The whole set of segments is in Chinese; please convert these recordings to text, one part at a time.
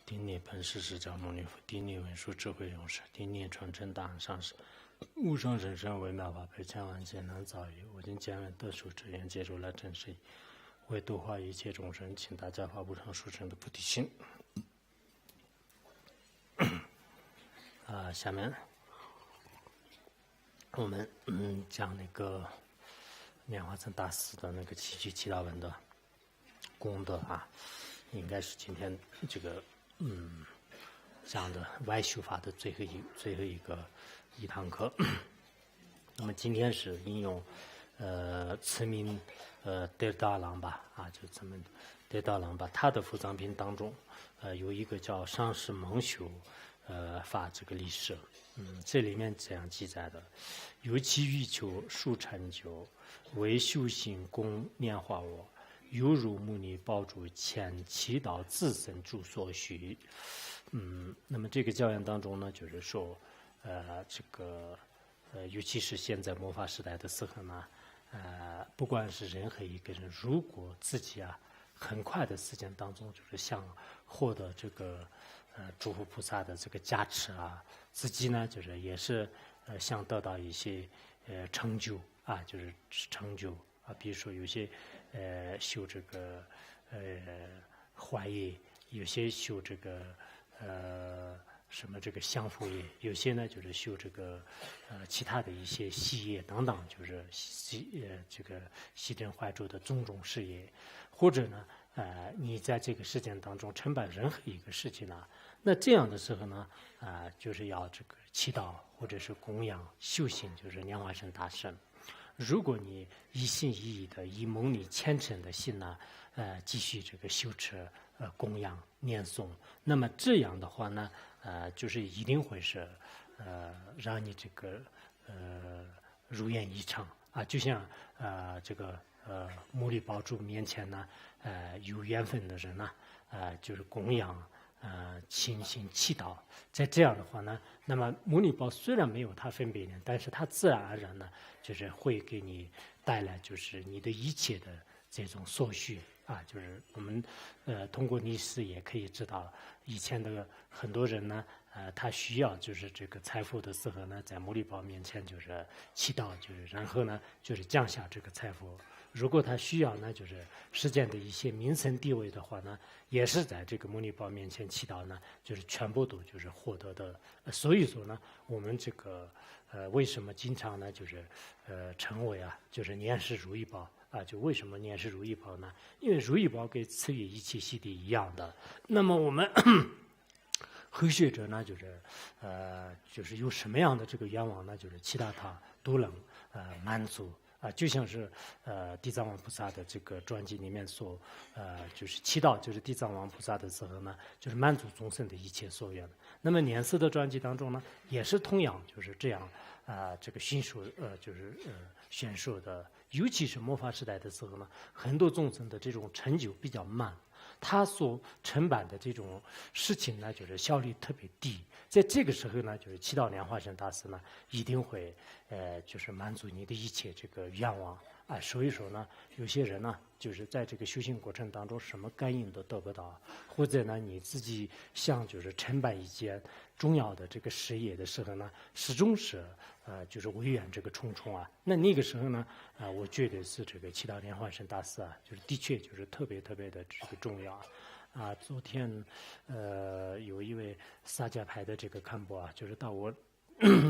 丁念本师释迦牟尼佛，丁念文殊智慧勇士，丁念传真大上师，无上甚深微妙法，百千万劫难遭遇。我今见闻得受持愿，解如来真实义，为度化一切众生，请大家发无上殊胜的菩提心。下面我们讲那个莲花生大师的那个七句七道文的功德啊，应该是今天这个讲的外修法的最后一个一堂课。那么今天是引用慈名德大郎吧啊，就咱们德大郎吧，他的伏藏品当中有一个叫上师蒙修法这个历史，这里面这样记载的：有其欲求速成就，为修行供念化我，犹如牟尼宝珠前祈祷自身诸所需。那么这个教言当中呢，就是说，尤其是现在末法时代的时候呢，不管是任何一个人，如果自己很快的时间当中，就是想获得这个诸佛菩萨的这个加持啊，自己呢就是也是想得到一些成就啊，就是成就啊，比如说有些修这个怀业，有些修这个什么这个相辅业，有些呢就是修这个其他的一些细业等等，就是这个西真怀住的种种事业，或者呢你在这个事件当中承办任何一个事情呢，那这样的时候呢就是要这个祈祷或者是供养修行，就是莲花生大圣。如果你一心一意的以蒙你虔诚的心呢继续这个修持供养念诵，那么这样的话呢就是一定会是让你这个如愿以偿啊，就像这个牟尼宝珠面前呢有缘分的人呢就是供养倾心祈祷，在这样的话呢，那么牟尼宝虽然没有它分别念，但是它自然而然呢就是会给你带来就是你的一切的这种所需啊，就是我们通过历史也可以知道，以前的很多人呢他需要就是这个财富的时候呢，在牟尼宝面前就是祈祷，就是然后呢就是降下这个财富。如果他需要呢，就是世间的一些名声地位的话呢，也是在这个牟尼宝面前祈祷呢，就是全部都就是获得的。所以说呢，我们这个为什么经常呢，就是称为就是念是如意宝啊？就为什么念是如意宝呢？因为如意宝跟赐予一切悉地一样的。那么我们后学者呢，就是有什么样的这个愿望呢？就是其他他都能满足。就像是地藏王菩萨的这个传记里面说，就是祈祷就是地藏王菩萨的时候呢，就是满足众生的一切所愿。那么念师的传记当中呢，也是同样就是这样这个宣说宣说的，尤其是末法时代的时候呢，很多众生的这种成就比较慢。他所承办的这种事情呢，就是效率特别低。在这个时候呢，就是祈祷莲花生大师呢，一定会就是满足你的一切这个愿望啊。所以说呢，有些人呢，就是在这个修行过程当中，什么感应都得不到，或者呢，你自己想就是承办一件重要的这个事业的时候呢，始终是就是违缘这个重重啊。那个时候呢，我觉得是这个祈祷莲花生大师就是的确就是特别特别的这个重要啊。昨天有一位萨迦派的这个堪布就是到我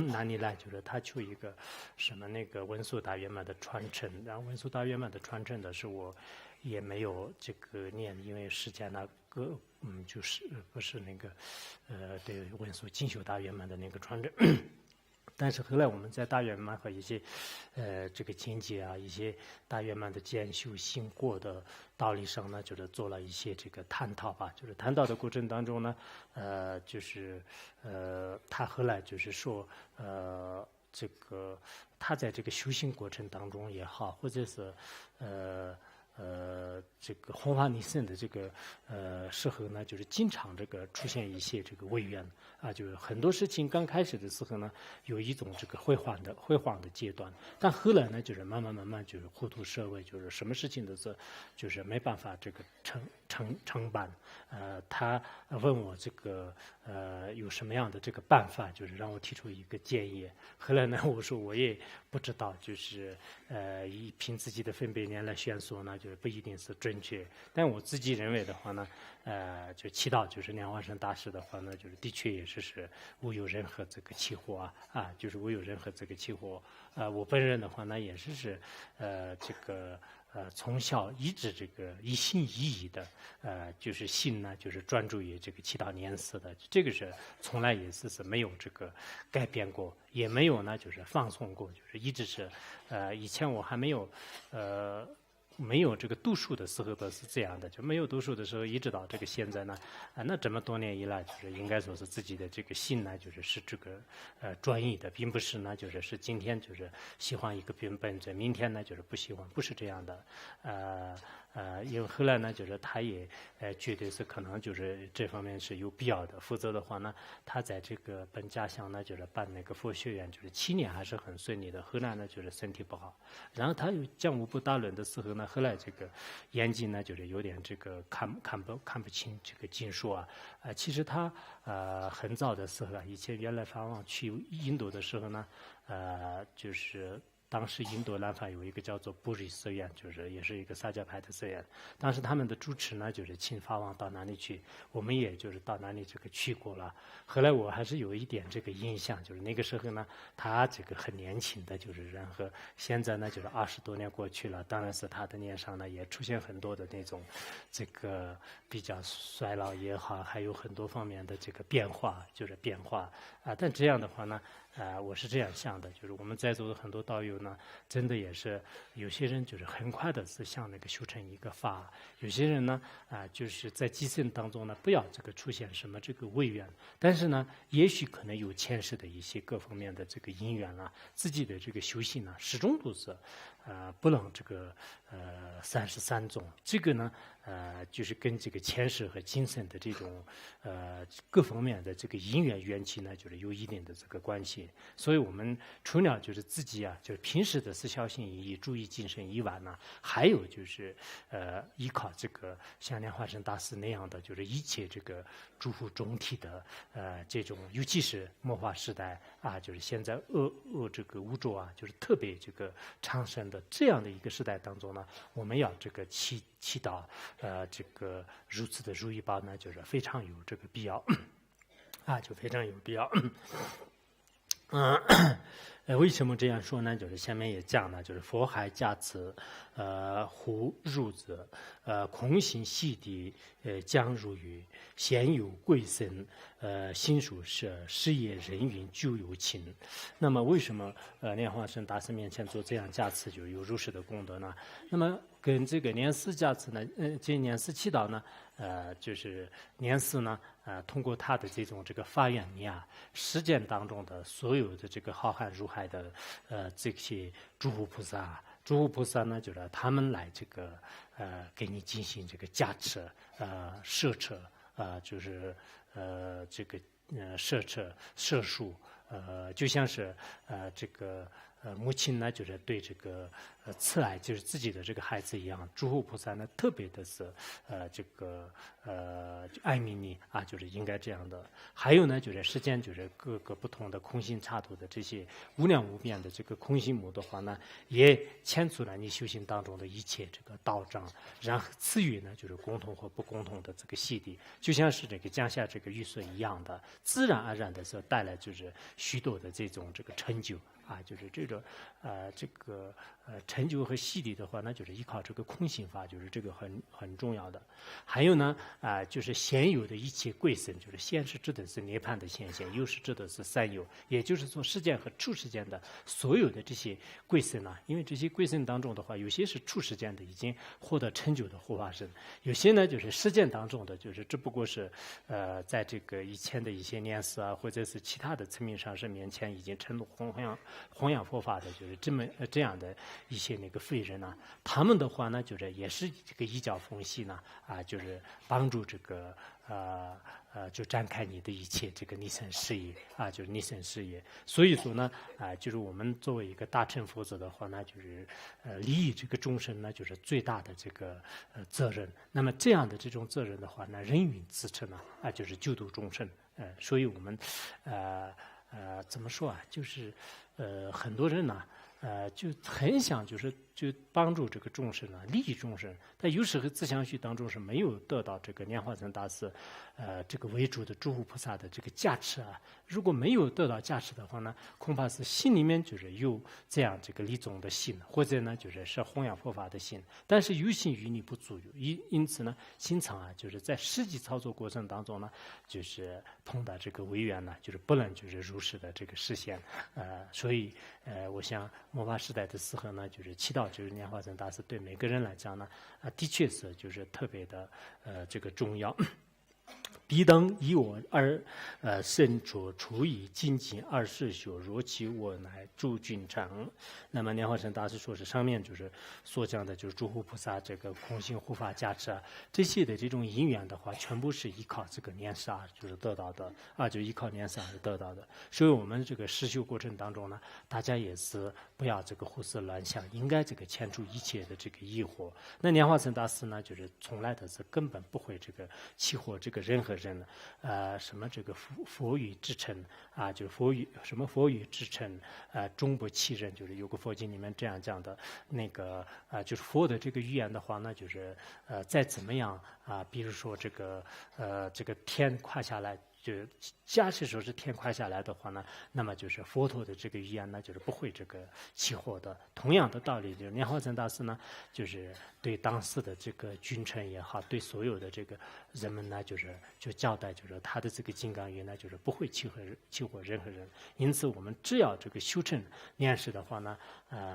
哪里来，就是他求一个什么那个文殊大圆满的传承，然后文殊大圆满的传承的是我也没有这个念，因为时间那个就是不是那个对文殊进修大圆满的那个传承。但是后来我们在大圆满和一些这个境界一些大圆满的兼修行过的道理上呢，就是做了一些这个探讨吧。就是探讨的过程当中呢，就是他后来就是说这个他在这个修行过程当中也好，或者是这个弘法利生的这个时候呢，就是经常这个出现一些这个违缘啊，就是很多事情刚开始的时候呢，有一种这个辉煌的阶段，但后来呢，就是慢慢就是糊涂社会，就是什么事情都是就是没办法这个承办。他问我这个有什么样的这个办法，就是让我提出一个建议。后来呢，我说我也不知道，就是凭自己的分别念来宣说呢，就是不一定是准确。但我自己认为的话呢，就祈祷就是莲花生大师的话呢，就是的确也是无有任何这个起惑就是无有任何这个起惑。我本人的话呢，也是这个。从小一直这个一心一意的，就是心呢，就是专注于这个祈祷念思的，这个是从来也是没有这个改变过，也没有呢就是放松过，就是一直是，以前我还没有这个读书的时候都是这样的，就没有读书的时候，一直到这个现在呢，那这么多年以来，就是应该说是自己的这个心呢，是这个专一的，并不是呢，是今天就是喜欢一个本子，明天呢就是不喜欢，不是这样的，因为后来呢，就是他也觉得是可能就是这方面是有必要的，否则的话呢，他在这个本家乡呢，就是办那个佛学院，就是7年还是很顺利的，后来呢就是身体不好，然后他又讲无不大论的时候呢，后来这个眼睛呢就是有点这个看不清这个经书其实他很早的时候以前原来法王去印度的时候呢，就是当时印度南方有一个叫做布里寺院，就是也是一个萨迦派的寺院。当时他们的主持呢，就是请法王到哪里去，我们也就是到哪里这个去过了。后来我还是有一点这个印象，就是那个时候呢，他这个很年轻的，就是然后现在呢，就是20多年过去了，当然是他的脸上呢也出现很多的那种这个比较衰老也好，还有很多方面的这个变化，但这样的话呢。我是这样想的，就是我们在座的很多道友呢，真的也是有些人就是很快的是向那个修成一个法，有些人呢就是在基层当中呢，不要这个出现什么这个违缘，但是呢，也许可能有前世的一些各方面的这个因缘自己的这个修行呢，始终都是不能这个33种，这个呢就是跟这个前世和今生的这种各方面的这个因缘缘起呢，就是有一定的这个关系。所以我们除了就是自己就是平时的是小心翼翼、注意谨慎以外呢，还有就是依靠这个像莲花生大师那样的，就是一切这个诸佛总体的这种，尤其是末法时代就是现在这个宇宙就是特别这个昌盛的这样的一个时代当中呢，我们要这个祈祷这个如此的如意宝呢，就是非常有这个必要就非常有必要。为什么这样说呢？就是下面也讲了，就是佛海加持，胡入者，空行细地，将入于贤有贵僧，心属事业人云就有情。那么为什么莲花生大师面前做这样加持，就有如是的功德呢？那么跟这个莲师加持呢，这莲师祈祷呢，就是莲师呢，通过他的这个发愿力实践当中的所有的这个浩瀚如海的这些诸佛菩萨呢，就是他们来这个给你进行这个加持摄持就是这个摄持摄术就像是这个母亲呢，就是对这个慈爱就是自己的这个孩子一样，诸佛菩萨呢特别的是这个爱悯你就是应该这样的。还有呢，就是世间就是各个不同的空性刹土的这些无量无边的这个空性母的话呢，也牵出了你修行当中的一切这个道障，然后赐予呢就是共同和不共同的这个洗礼，就像是这个降下这个雨水一样的，自然而然的时候带来就是许多的这种这个成就。就是这种这个成就和洗礼的话，那就是依靠这个空性法，就是这个很重要的。还有呢就是现有的一切贵生，就是现是指的是涅槃的现象，有是指的是三有，也就是说世间和处世间的所有的这些贵生因为这些贵生当中的话，有些是处世间的已经获得成就的护法神，有些呢就是世间当中的，就是只不过是在这个以前的一些年事或者是其他的层面上是面前已经成了弘扬佛法的，就是这样的一些那个废人呢，他们的话呢，就是也是这个一脚缝隙呢，就是帮助这个就展开你的一切这个逆生事业就是逆生事业。所以说呢，就是我们作为一个大乘佛祖的话呢，就是利益这个众生呢，就是最大的这个责任。那么这样的这种责任的话呢，人云自称呢，就是救度众生。所以我们怎么说就是很多人呢，就很想就帮助这个众生利益众生，但有时候自相续当中是没有得到这个莲花生大师这个为主的诸佛菩萨的这个加持如果没有得到加持的话呢，恐怕是心里面就是有这样这个利众的心，或者呢就是弘扬佛法的心，但是有心于力不足，因此呢，心肠就是在实际操作过程当中呢，就是碰到这个违缘呢，就是不能就是如实的这个实现。所以我想末法时代的时候呢，就是祈祷就是莲花生大师对每个人来讲呢，的确是就是特别的这个重要。彼等以我而身着处以精进二世修，若其我乃诸君成。那么莲花生大师说是上面就是所讲的，就是诸佛菩萨这个空性护法加持这些的这种因缘的话，全部是依靠这个莲师就是得到的就依靠莲师而得到的。所以我们这个实修过程当中呢，大家也是不要这个胡思乱想，应该这个遣除一切的这个疑惑。那莲花生大师呢，就是从来的是根本不会这个起惑这个任何人什么这个佛语之称就是佛语之称终不弃人，就是有个佛经里面这样讲的。那个就是佛的这个语言的话呢，就是再怎么样比如说这个天垮下来，就假设说是天垮下来的话呢，那么就是佛陀的这个语言呢，就是不会这个起惑的。同样的道理，就是莲花生大师呢，就是对当时的这个君臣也好，对所有的这个人们呢，就交代，就是他的这个金刚语呢，就是不会起惑任何人。因此，我们只要这个修成莲师的话呢，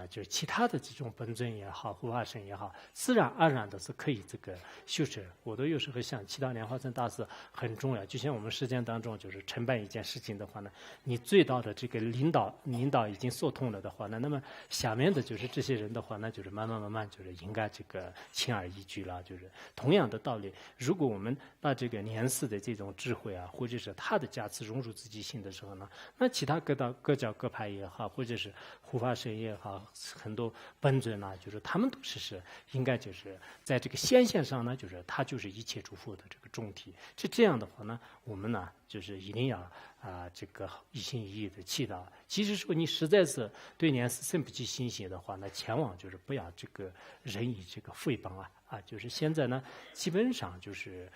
就是其他的这种本尊也好，护法神也好，自然而然的是可以这个修成。我都有时候想，祈祷莲花生大师很重要。就像我们实践当中，就是承办一件事情的话呢，你最大的这个领导已经说通了的话呢，那么下面的就是这些人的话呢，就是慢慢就是应该这个轻而易举了。就是同样的道理，如果我们把这个莲师的这种智慧或者是他的加持融入自己心的时候呢，那其他各教各派也好，或者是护法神也好，很多本尊就是他们都是应该就是在这个显现上呢，就是他就是一切诸佛的这个总体。这样的话呢，我们呢就是一定要这个一心一意的祈祷。即使说你实在是对莲师生不起信心的话，那千万就是不要这个人以这个诽谤就是现在呢，基本上就是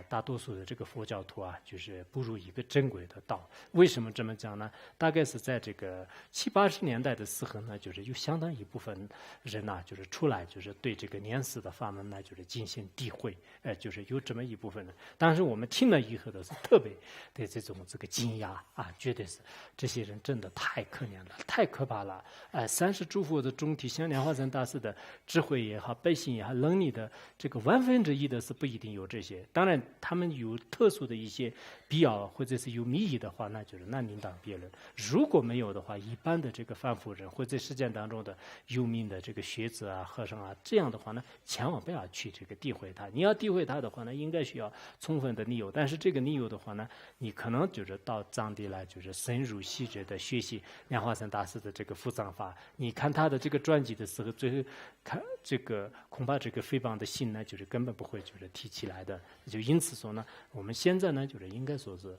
大多数的这个佛教徒就是步入一个正轨的道。为什么这么讲呢？大概是在这个70、80年代的时候呢，就是有相当一部分人就是出来，就是对这个莲师的法门呢，就是进行诋毁，就是有这么一部分人。当时我们听了以后的是特别的这个惊讶觉得是这些人真的太可怜了，太可怕了。30诸佛的总体，像莲花生大师的智慧也好，悲心也好，能力的这个1/1的是不一定有这些。当然他们有特殊的一些必要或者是有密意的话，那就是那另当别论。如果没有的话，一般的这个凡夫人或者实践当中的有名的这个学者和尚这样的话呢，千万不要去这个诋毁他。你要诋毁他的话呢，应该需要充分的理由。但是这个理由的话呢，你可能就是到藏地来，就是深入细致的学习莲花生大师的这个复藏法。你看他的这个传记的时候，最后看这个恐怕这个诽谤的心呢，就是根本不会就是提起来的。就因此说呢，我们现在呢，就是应该说是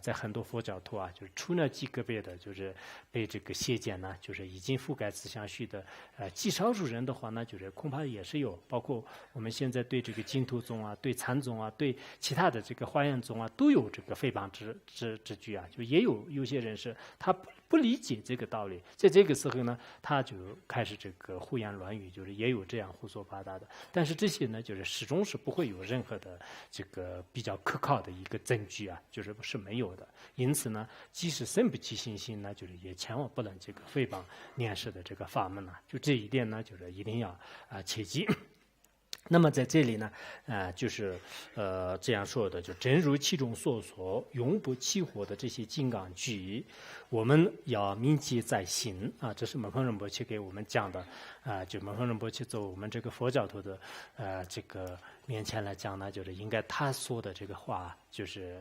在很多佛教徒就是除了极个别的，就是被这个邪见呢，就是已经覆盖自相续的极少数人的话呢，就是恐怕也是有，包括我们现在对这个净土宗对禅宗对其他的这个华严宗都有这个诽谤之举就也有些人是他不理解这个道理，在这个时候呢，他就开始这个胡言乱语，就是也有这样胡说八道的。但是这些呢，就是始终是不会有任何的这个比较可靠的一个证据就是没有的。因此呢，即使生不起信心呢，就是也千万不能这个诽谤莲师的这个法门就这一点呢，就是一定要切记。那么在这里呢，就是这样说的，就正如其中所说，永不起火的这些金刚句，我们要铭记在心啊。这是门恒仁波切给我们讲的就门恒仁波切作为我们这个佛教徒的这个面前来讲呢，就是应该他说的这个话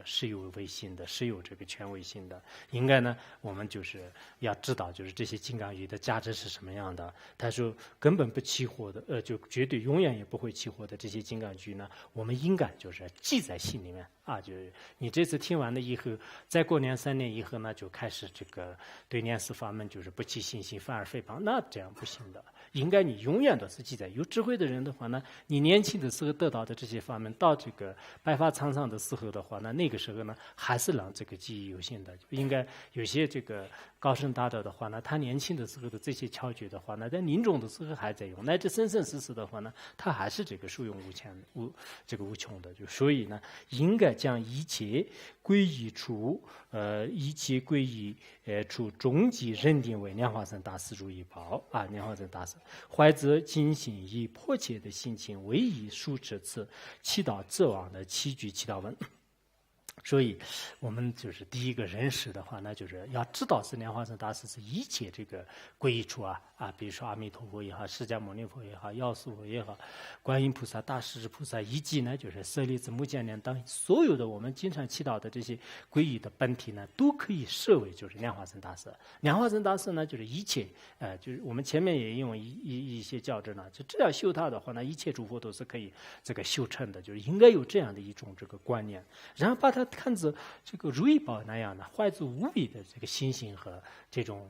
是有威信的，是有这个权威性的。应该呢，我们就是要知道，就是这些金刚语的价值是什么样的。他说根本不起火的，就绝对永远也不会起火的这些金刚句呢，我们应该就是记在心里面啊。就是你这次听完了以后，再过2-3年以后呢，就开始这个对念思法门就是不起信心，反而诽谤，那这样不行的。应该你永远都是记载。有智慧的人的话呢，你年轻的时候得到的这些法门，到这个白发苍苍的时候的话呢，那个时候呢，还是让这个记忆犹新的。应该有些这个高僧大德的话呢，他年轻的时候的这些窍诀的话呢，在临终的时候还在用，乃至生生世世的话呢，他还是这个受用无穷的。就所以呢，应该将一切皈依处终极认定为莲花生大师如意宝啊，莲花生大师怀着精心以迫切的心情，唯以数持此祈祷之王的七句祈祷文。所以，我们就是第一个认识的话，那就是要知道是莲花生大师是一切这个皈依处比如说阿弥陀佛也好，释迦牟尼佛也好，药师佛也好，观音菩萨、大势至菩萨，以及呢就是舍利子、目犍连等所有的我们经常祈祷的这些皈依的本体呢，都可以设为就是莲花生大师。莲花生大师呢，就是一切就是我们前面也用一些教证呢，就只要修它的话呢，一切诸佛都是可以这个修成的，就是应该有这样的一种这个观念，然后把它看着这个如意宝那样的，怀着无比的这个信心和这种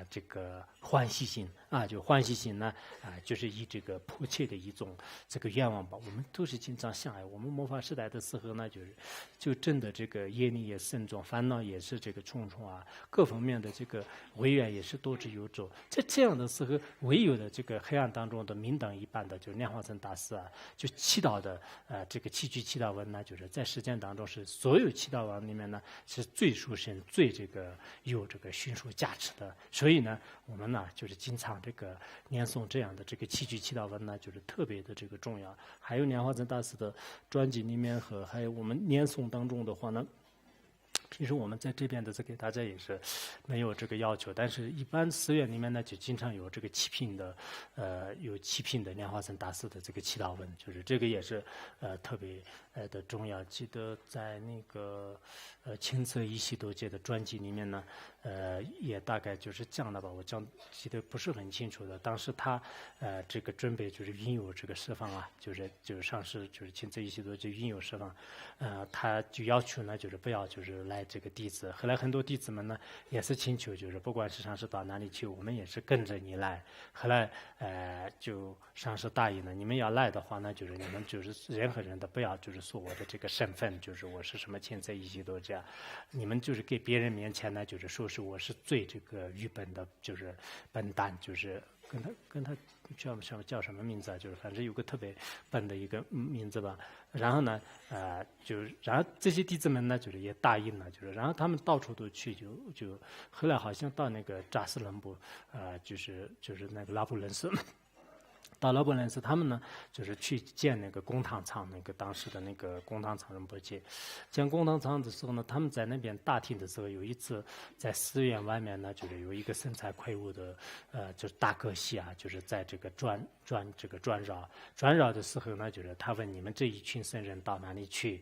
这个欢喜心就欢喜心呢就是以这个迫切的一种这个愿望吧。我们都是经常想我们末法时代的时候呢，就真的这个业力也深重，烦恼也是这个重重各方面的这个违愿也是多之有周。在这样的时候，唯有的这个黑暗当中的明灯一般的，就莲花生大师就祈祷的这个七句祈祷文呢，就是在实践当中是所有祈祷文里面呢是最殊胜、最这个有这个熏术价值的。所以呢，我们呢就是经常这个念诵这样的这个七句祈祷文呢，就是特别的这个重要。还有莲花生大师的专辑里面和还有我们念诵当中的话呢，平时我们在这边的给大家也是没有这个要求，但是一般寺院里面呢就经常有这个七品的莲花生大师的这个祈祷文，就是这个也是特别的重要。记得在那个清澈一系多界的专辑里面呢，也大概就是讲了吧，我记得不是很清楚的。当时他这个准备就是云游这个释放就是上师就是清澈一系多界云游释放，他就要求呢就是不要就是来这个弟子。后来很多弟子们呢也是请求，就是不管是上师到哪里去，我们也是跟着你来。后来就上师答应了，你们要来的话呢，就是你们就是任何人都不要就是说我的这个身份，就是我是什么清澈一系多界，你们就是给别人面前呢，就是说是我是最这个愚笨的，就是笨蛋，就是跟他叫什么名字就是反正有个特别笨的一个名字吧。然后呢，然后这些弟子们呢，就是也答应了，然后他们到处都去，就后来好像到那个扎斯伦布，就是那个拉卜楞寺。到拉卜楞寺，他们呢就是去见那个贡唐藏，那个当时的那个贡唐藏仁波切。见贡唐藏的时候呢，他们在那边大厅的时候，有一次在寺院外面呢，就是有一个身材魁梧的就是大哥西就是在这个转绕的时候呢，就是他问你们这一群僧人到哪里去？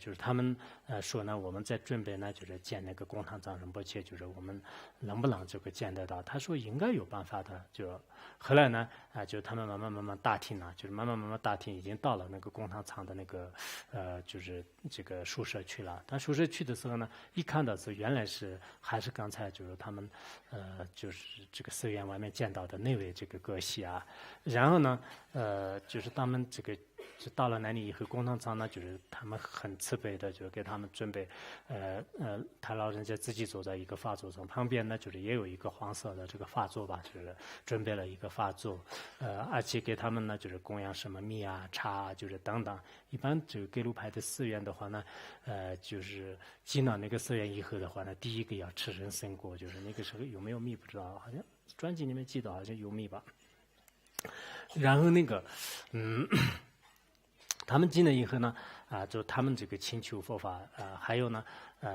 就是他们说呢，我们在准备呢，就是见那个贡唐藏仁波切，就是我们能不能这个见得到？他说应该有办法的。就后来呢就他们慢慢打听了，就是慢慢打听，已经到了那个贡唐藏的那个就是这个宿舍去了。他宿舍去的时候呢，一看到是原来还是刚才就是他们就是这个寺院外面见到的那位这个哥西然后呢就是他们这个就到了那里以后，贡唐藏呢就是他们很慈悲的，就给他们准备他老人家自己坐在一个法座上，旁边呢就是也有一个黄色的这个法座吧，就是准备了一个法座，而且给他们呢就是供养什么米茶就是等等。一般这个格鲁派的寺院的话呢，就是进到那个寺院以后的话呢，第一个要吃人参果，就是那个时候有没有米不知道，好像专辑里面记得好像有米吧。然后那个，他们进来以后呢，就他们这个请求佛法，还有呢，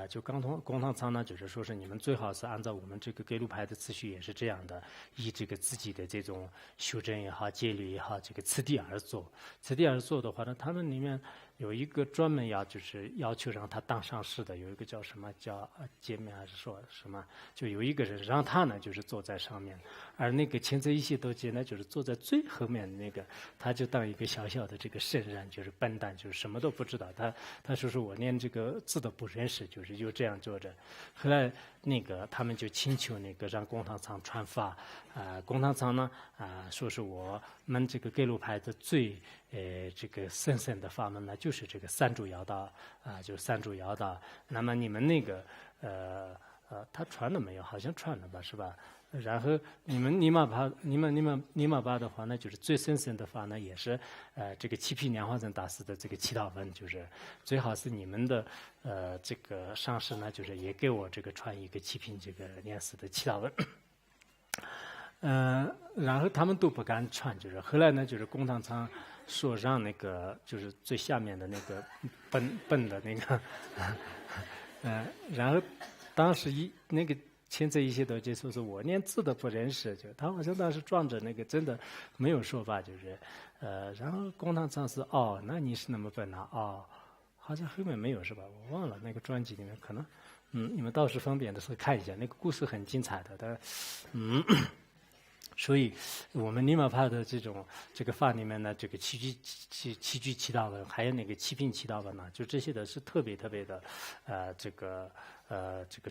就公堂仓呢，就是说是你们最好是按照我们这个给路派的次序也是这样的，以这个自己的这种修正也好、戒律也好，这个次第而做。次第而做的话呢，他们里面有一个专门就是要求让他当上师的，有一个叫什么叫界面还是说什么，就有一个人让他呢就是坐在上面，而那个前泽一些斗界呢就是坐在最后面的那个，他就当一个小小的这个圣人，就是笨蛋，就是什么都不知道。他说是我连这个字都不认识，就是就这样坐着。后来那个他们就请求那个让公堂仓传法，公堂仓呢说是我们这个给路派的最这个神圣的法门呢，就是这个三主要道就是三主要道。那么你们那个他传了没有？好像传了吧，是吧？然后你们尼玛巴的话呢，就是最神圣的法呢，也是这个七品莲花生大师的这个祈祷文，就是最好是你们的这个上师呢，就是也给我这个传一个七品这个莲师的祈祷文。然后他们都不敢传，就是后来呢，就是公堂仓说让那个就是最下面的那个笨的那个，然后当时那个现在一些都接受是我连字都不认识，就他好像当时装着那个真的没有说法，就是然后公堂仓是那你是那么笨啊好像后面没有是吧？我忘了那个专辑里面可能你们到时方便的时候看一下，那个故事很精彩的，但所以，我们尼玛帕的这个法里面呢，这个七句祈祷文，还有那个七品祈祷文呢，就这些的是特别特别的，这个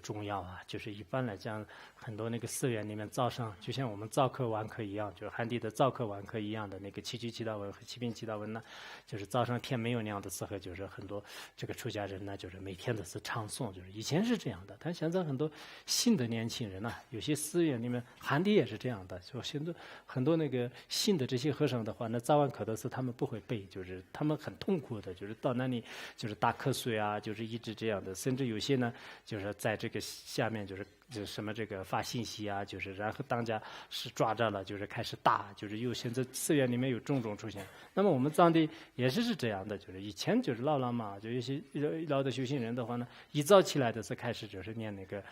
重要啊。就是一般来讲，很多那个寺院里面早上，就像我们早课晚课一样，就是汉地的早课晚课一样的那个七句祈祷文和七品祈祷文呢，就是早上天没有亮的时候，就是很多这个出家人呢，就是每天都是唱诵，就是以前是这样的，但现在很多新的年轻人呢，有些寺院里面汉地也是这样的。就很多那个新的这些和尚的话，那早晚课的时候他们不会背，就是他们很痛苦的，就是到那里就是打瞌睡啊，就是一直这样的，甚至有些呢，就是在这个下面就是什么这个发信息啊，就是然后当家是抓着了，就是开始打，就是现在寺院里面有种种出现。那么我们藏地也是这样的，就是以前就是老喇嘛，就有些老的修行人的话呢，一早起来的时候开始就是念那个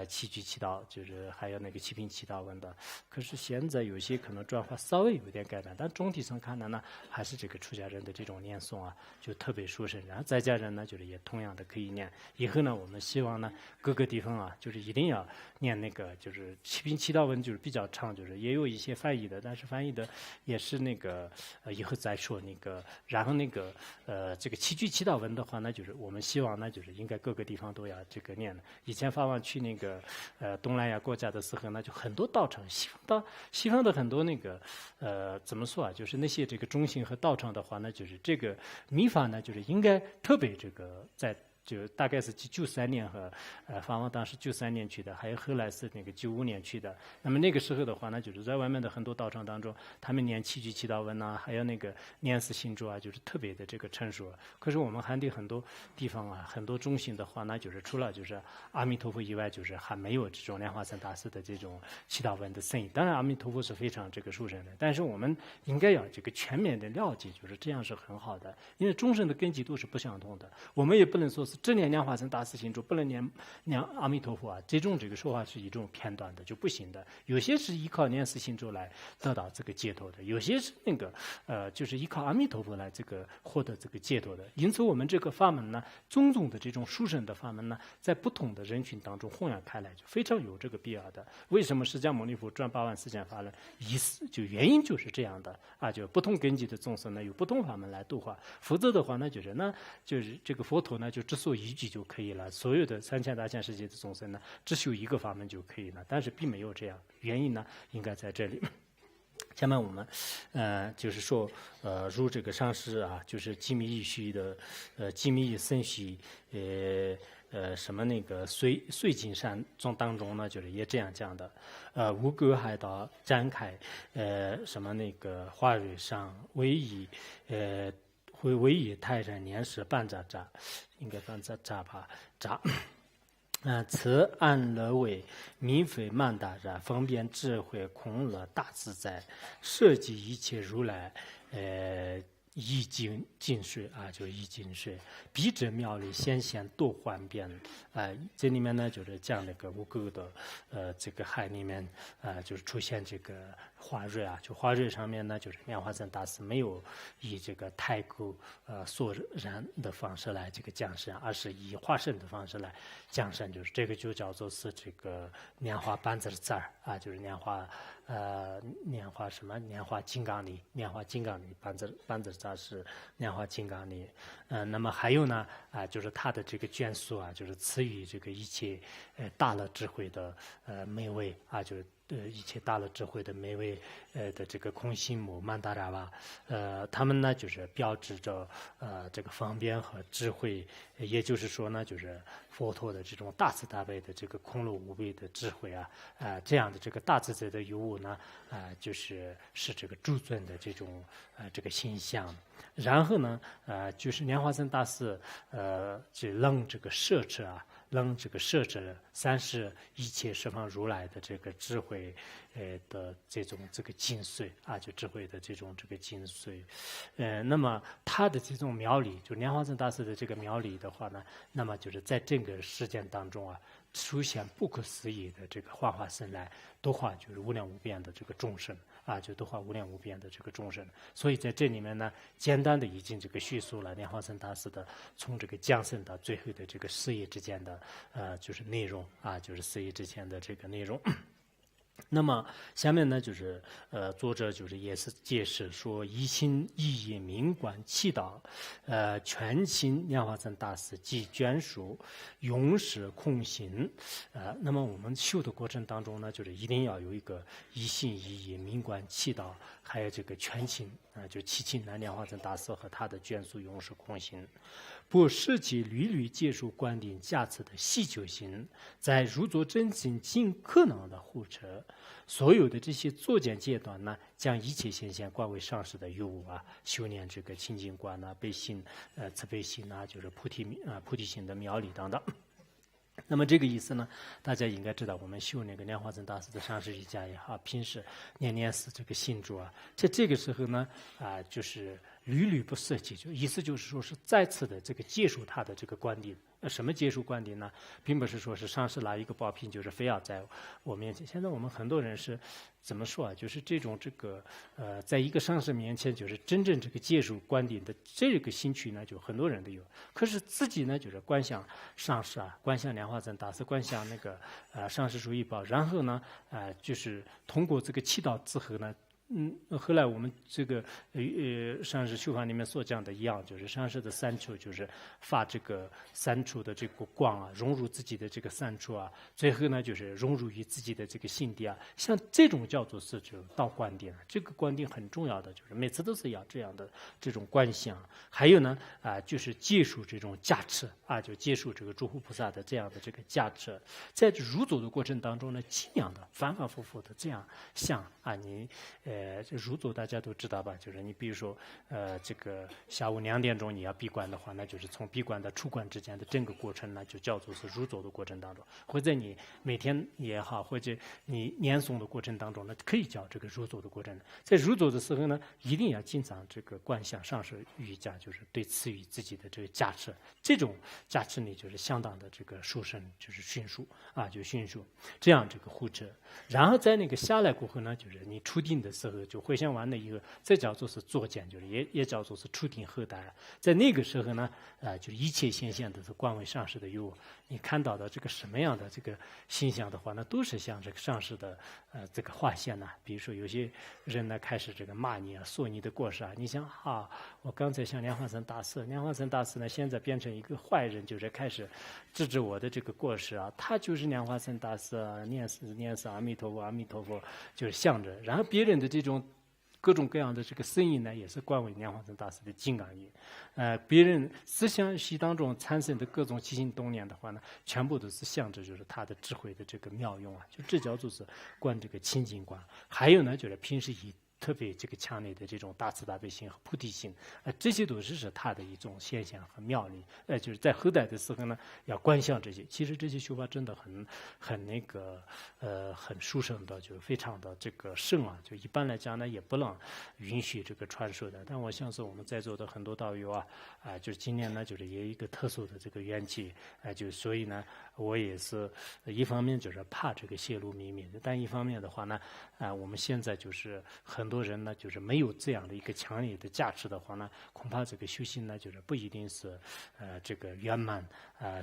七句祈祷，就是还有那个七品祈祷文的。可是现在有些可能转化稍微有点改变，但总体上看来呢，还是这个出家人的这种念诵啊，就特别殊胜。然后在家人呢，就是也同样的可以念。以后呢，我们希望呢，各个地方啊，就是一定要念那个，就是七品祈祷文，就是比较长，就是也有一些翻译的，但是翻译的也是那个以后再说那个。然后那个这个七句祈祷文的话呢，就是我们希望呢，就是应该各个地方都要这个念的。以前法王去那个东南亚国家的时候呢，就很多道场，西方的很多那个怎么说啊，就是那些这个中心和道场的话呢，就是这个密法呢，就是应该特别这个就大概是93年和法王当时93年去的，还有后来是那个95年去的。那么那个时候的话呢，就是在外面的很多道场当中，他们念七句祈祷文啊，还有那个念四心咒啊，就是特别的这个成熟。可是我们汉地很多地方啊，很多中心的话呢，就是除了就是阿弥陀佛以外，就是还没有这种莲花生大师的这种祈祷文的声音。当然阿弥陀佛是非常这个殊胜的，但是我们应该要这个全面的了解，就是这样是很好的，因为众生的根基都是不相同的，我们也不能说是只念莲花生大师心咒，不能念阿弥陀佛啊，这种说法是一种片段的，就不行的。有些是依靠念四心咒来得到这个解脱的，有些是那个就是依靠阿弥陀佛来这个获得这个解脱的。因此我们这个法门呢，种种的这种殊胜的法门呢，在不同的人群当中弘扬开来，就非常有这个必要的。为什么释迦牟尼佛转8万4千法轮？原因就是这样的啊，就不同根基的众生呢，有不同法门来度化。否则的话呢，就是这个佛陀呢，就只说一句就可以了，所有的3000大千世界的众生呢，只修一个法门就可以了。但是并没有这样，原因呢，应该在这里。下面我们就是说入这个上师啊，就是机密义虚的机密义深虚什么那个绥靖山当中呢，就是也这样讲的。无隔海道展开什么那个华瑞上唯以会唯以泰然年时半扎扎，应该半扎扎吧扎。此安乐为明非曼达然，方便智慧空乐大自在，设计一切如来，一尽水啊，就一尽水，笔者妙理显现多幻变这里面呢就是讲那个五垢的这个海里面就是出现这个花蕊啊，就花蕊上面呢就是莲花生大师没有以这个太垢所染的方式来这个降生，而是以化身的方式来降生，就是这个就叫做是这个莲花班子字儿啊，就是莲花什么莲花金刚力，莲花金刚力班子字是莲花金刚力。那么还有呢就是他的这个眷属啊，就是赐予这个一切大乐智慧的美味啊，就是一切大乐智慧的美味的这个空心母曼达拉瓦，他们呢就是标志着这个方便和智慧，也就是说呢就是佛陀的这种大慈大悲的这个空漏无边的智慧啊，这样的这个大自在的有物呢就是这个诸尊的这种这个形象。然后呢就是莲花生大师就楞这个摄持啊，楞这个摄持30一切十方如来的这个智慧的这个精髓啊，就智慧的这个精髓。那么他的这种妙理，就莲花生大师的这个妙理的话呢，那么就是在这个事件当中啊，出现不可思议的这个化化生来，度化就是无量无边的这个众生啊，就度化无量无边的这个众生。所以在这里面呢，简单的已经这个叙述了莲花生大师的从这个降生到最后的这个事业之间的就是内容啊，就是事业之间的这个内容。那么下面呢就是作者就是也是解释说一心一意明观祈祷全心莲花生大师即眷属永时空行那么我们修的过程当中呢，就是一定要有一个一心一意明观祈祷，还有这个全心就七亲南莲花生大师和他的眷属永时空行，不失其屡屡接受观点价值的希求心，在如作真心尽可能的护持所有的这些作见阶段呢，将一切现象观为上师的有无啊，修炼这个清净观啊、悲心慈悲心啊，就是菩提心的妙理等等。那么这个意思呢，大家应该知道，我们修那个莲花生大师的上师瑜伽也好，平时念死这个心咒啊，在这个时候呢就是屡屡不舍弃，就意思就是说是再次的这个接受他的这个观点。什么接受观点呢？并不是说是上师拿一个宝瓶，就是非要在我面前。现在我们很多人是怎么说啊？就是这种在一个上师面前，就是真正这个接受观点的这个兴趣呢，就很多人都有。可是自己呢，就是观想上师啊，观想莲花生大师，观想那个上师如意宝，然后呢就是通过这个祈祷之后呢。后来我们这个上师修法里面所讲的一样，就是上师的三处就是发这个三处的这个光啊，融入自己的这个三处啊，最后呢就是融入于自己的这个心地啊，像这种叫做是就到观点，这个观点很重要的，就是每次都是要这样的这种观想。还有呢就是接受这种加持啊，就接受这个诸佛菩萨的这样的这个加持，在入座的过程当中呢，尽量的反反复复的这样想啊，你这入座大家都知道吧？就是你比如说，这个下午2点钟你要闭关的话，那就是从闭关到出关之间的整个过程呢，就叫做是入座的过程当中。或者你每天也好，或者你念诵的过程当中呢，可以叫这个入座的过程。在入座的时候呢，一定要经常这个观想上师瑜伽，就是对赐予自己的这个加持。这种加持呢，就是相当的这个殊胜，就是迅速啊，就迅速这样这个护持。然后在那个下来过后呢，就是你出定的时候，就回向完了以后，这叫做是作见，就是也叫做是出定后代。在那个时候呢，就是一切现象都是观为上师的有。你看到的这个什么样的这个现象的话呢，都是像这个上师的这个化现呐。比如说有些人呢开始这个骂你啊，说你的过失啊，你想我刚才像莲花生大师，莲花生大师呢现在变成一个坏人，就是开始制止我的这个过失啊，他就是莲花生大师啊，念死阿弥陀佛，阿弥陀佛，就是向着。然后别人的这种各种各样的这个声音呢，也是观为莲花生大师的金刚音。别人思想系当中产生的各种起心动念的话呢，全部都是向着就是他的智慧的这个妙用啊，就这叫做是观这个清净观。还有呢，就是平时以特别这个强烈的这种大慈大悲心和菩提心，这些都是他的一种现象和妙力。就是在后代的时候呢，要观想这些。其实这些修法真的很那个很殊胜的，就非常的这个圣啊。就一般来讲呢，也不能允许这个传授的。但我相信我们在座的很多道友啊，就是今年呢，就是也有一个特殊的这个缘起，就所以呢，我也是一方面就是怕这个泄露秘密，但一方面的话呢，我们现在就是很多人呢，就是没有这样的一个强烈的价值的话呢，恐怕这个修行呢，就是不一定是这个圆满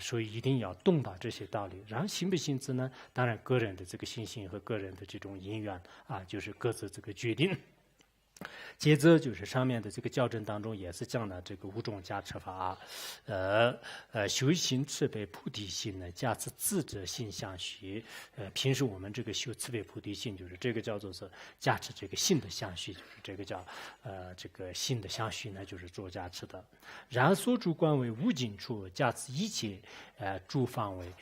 所以一定要懂到这些道理。然后信不信之呢，当然个人的这个信心和个人的这种因缘就是各自这个决定。接着就是上面的这个教证当中也是讲了这个五种加持法修行慈悲菩提心呢，加持智者心相续。平时我们这个修慈悲菩提心，就是这个叫做是加持这个心的相续，就是这个叫这个心的相续呢，就是做加持的。然后所住观为无尽处，加持一切诸方位。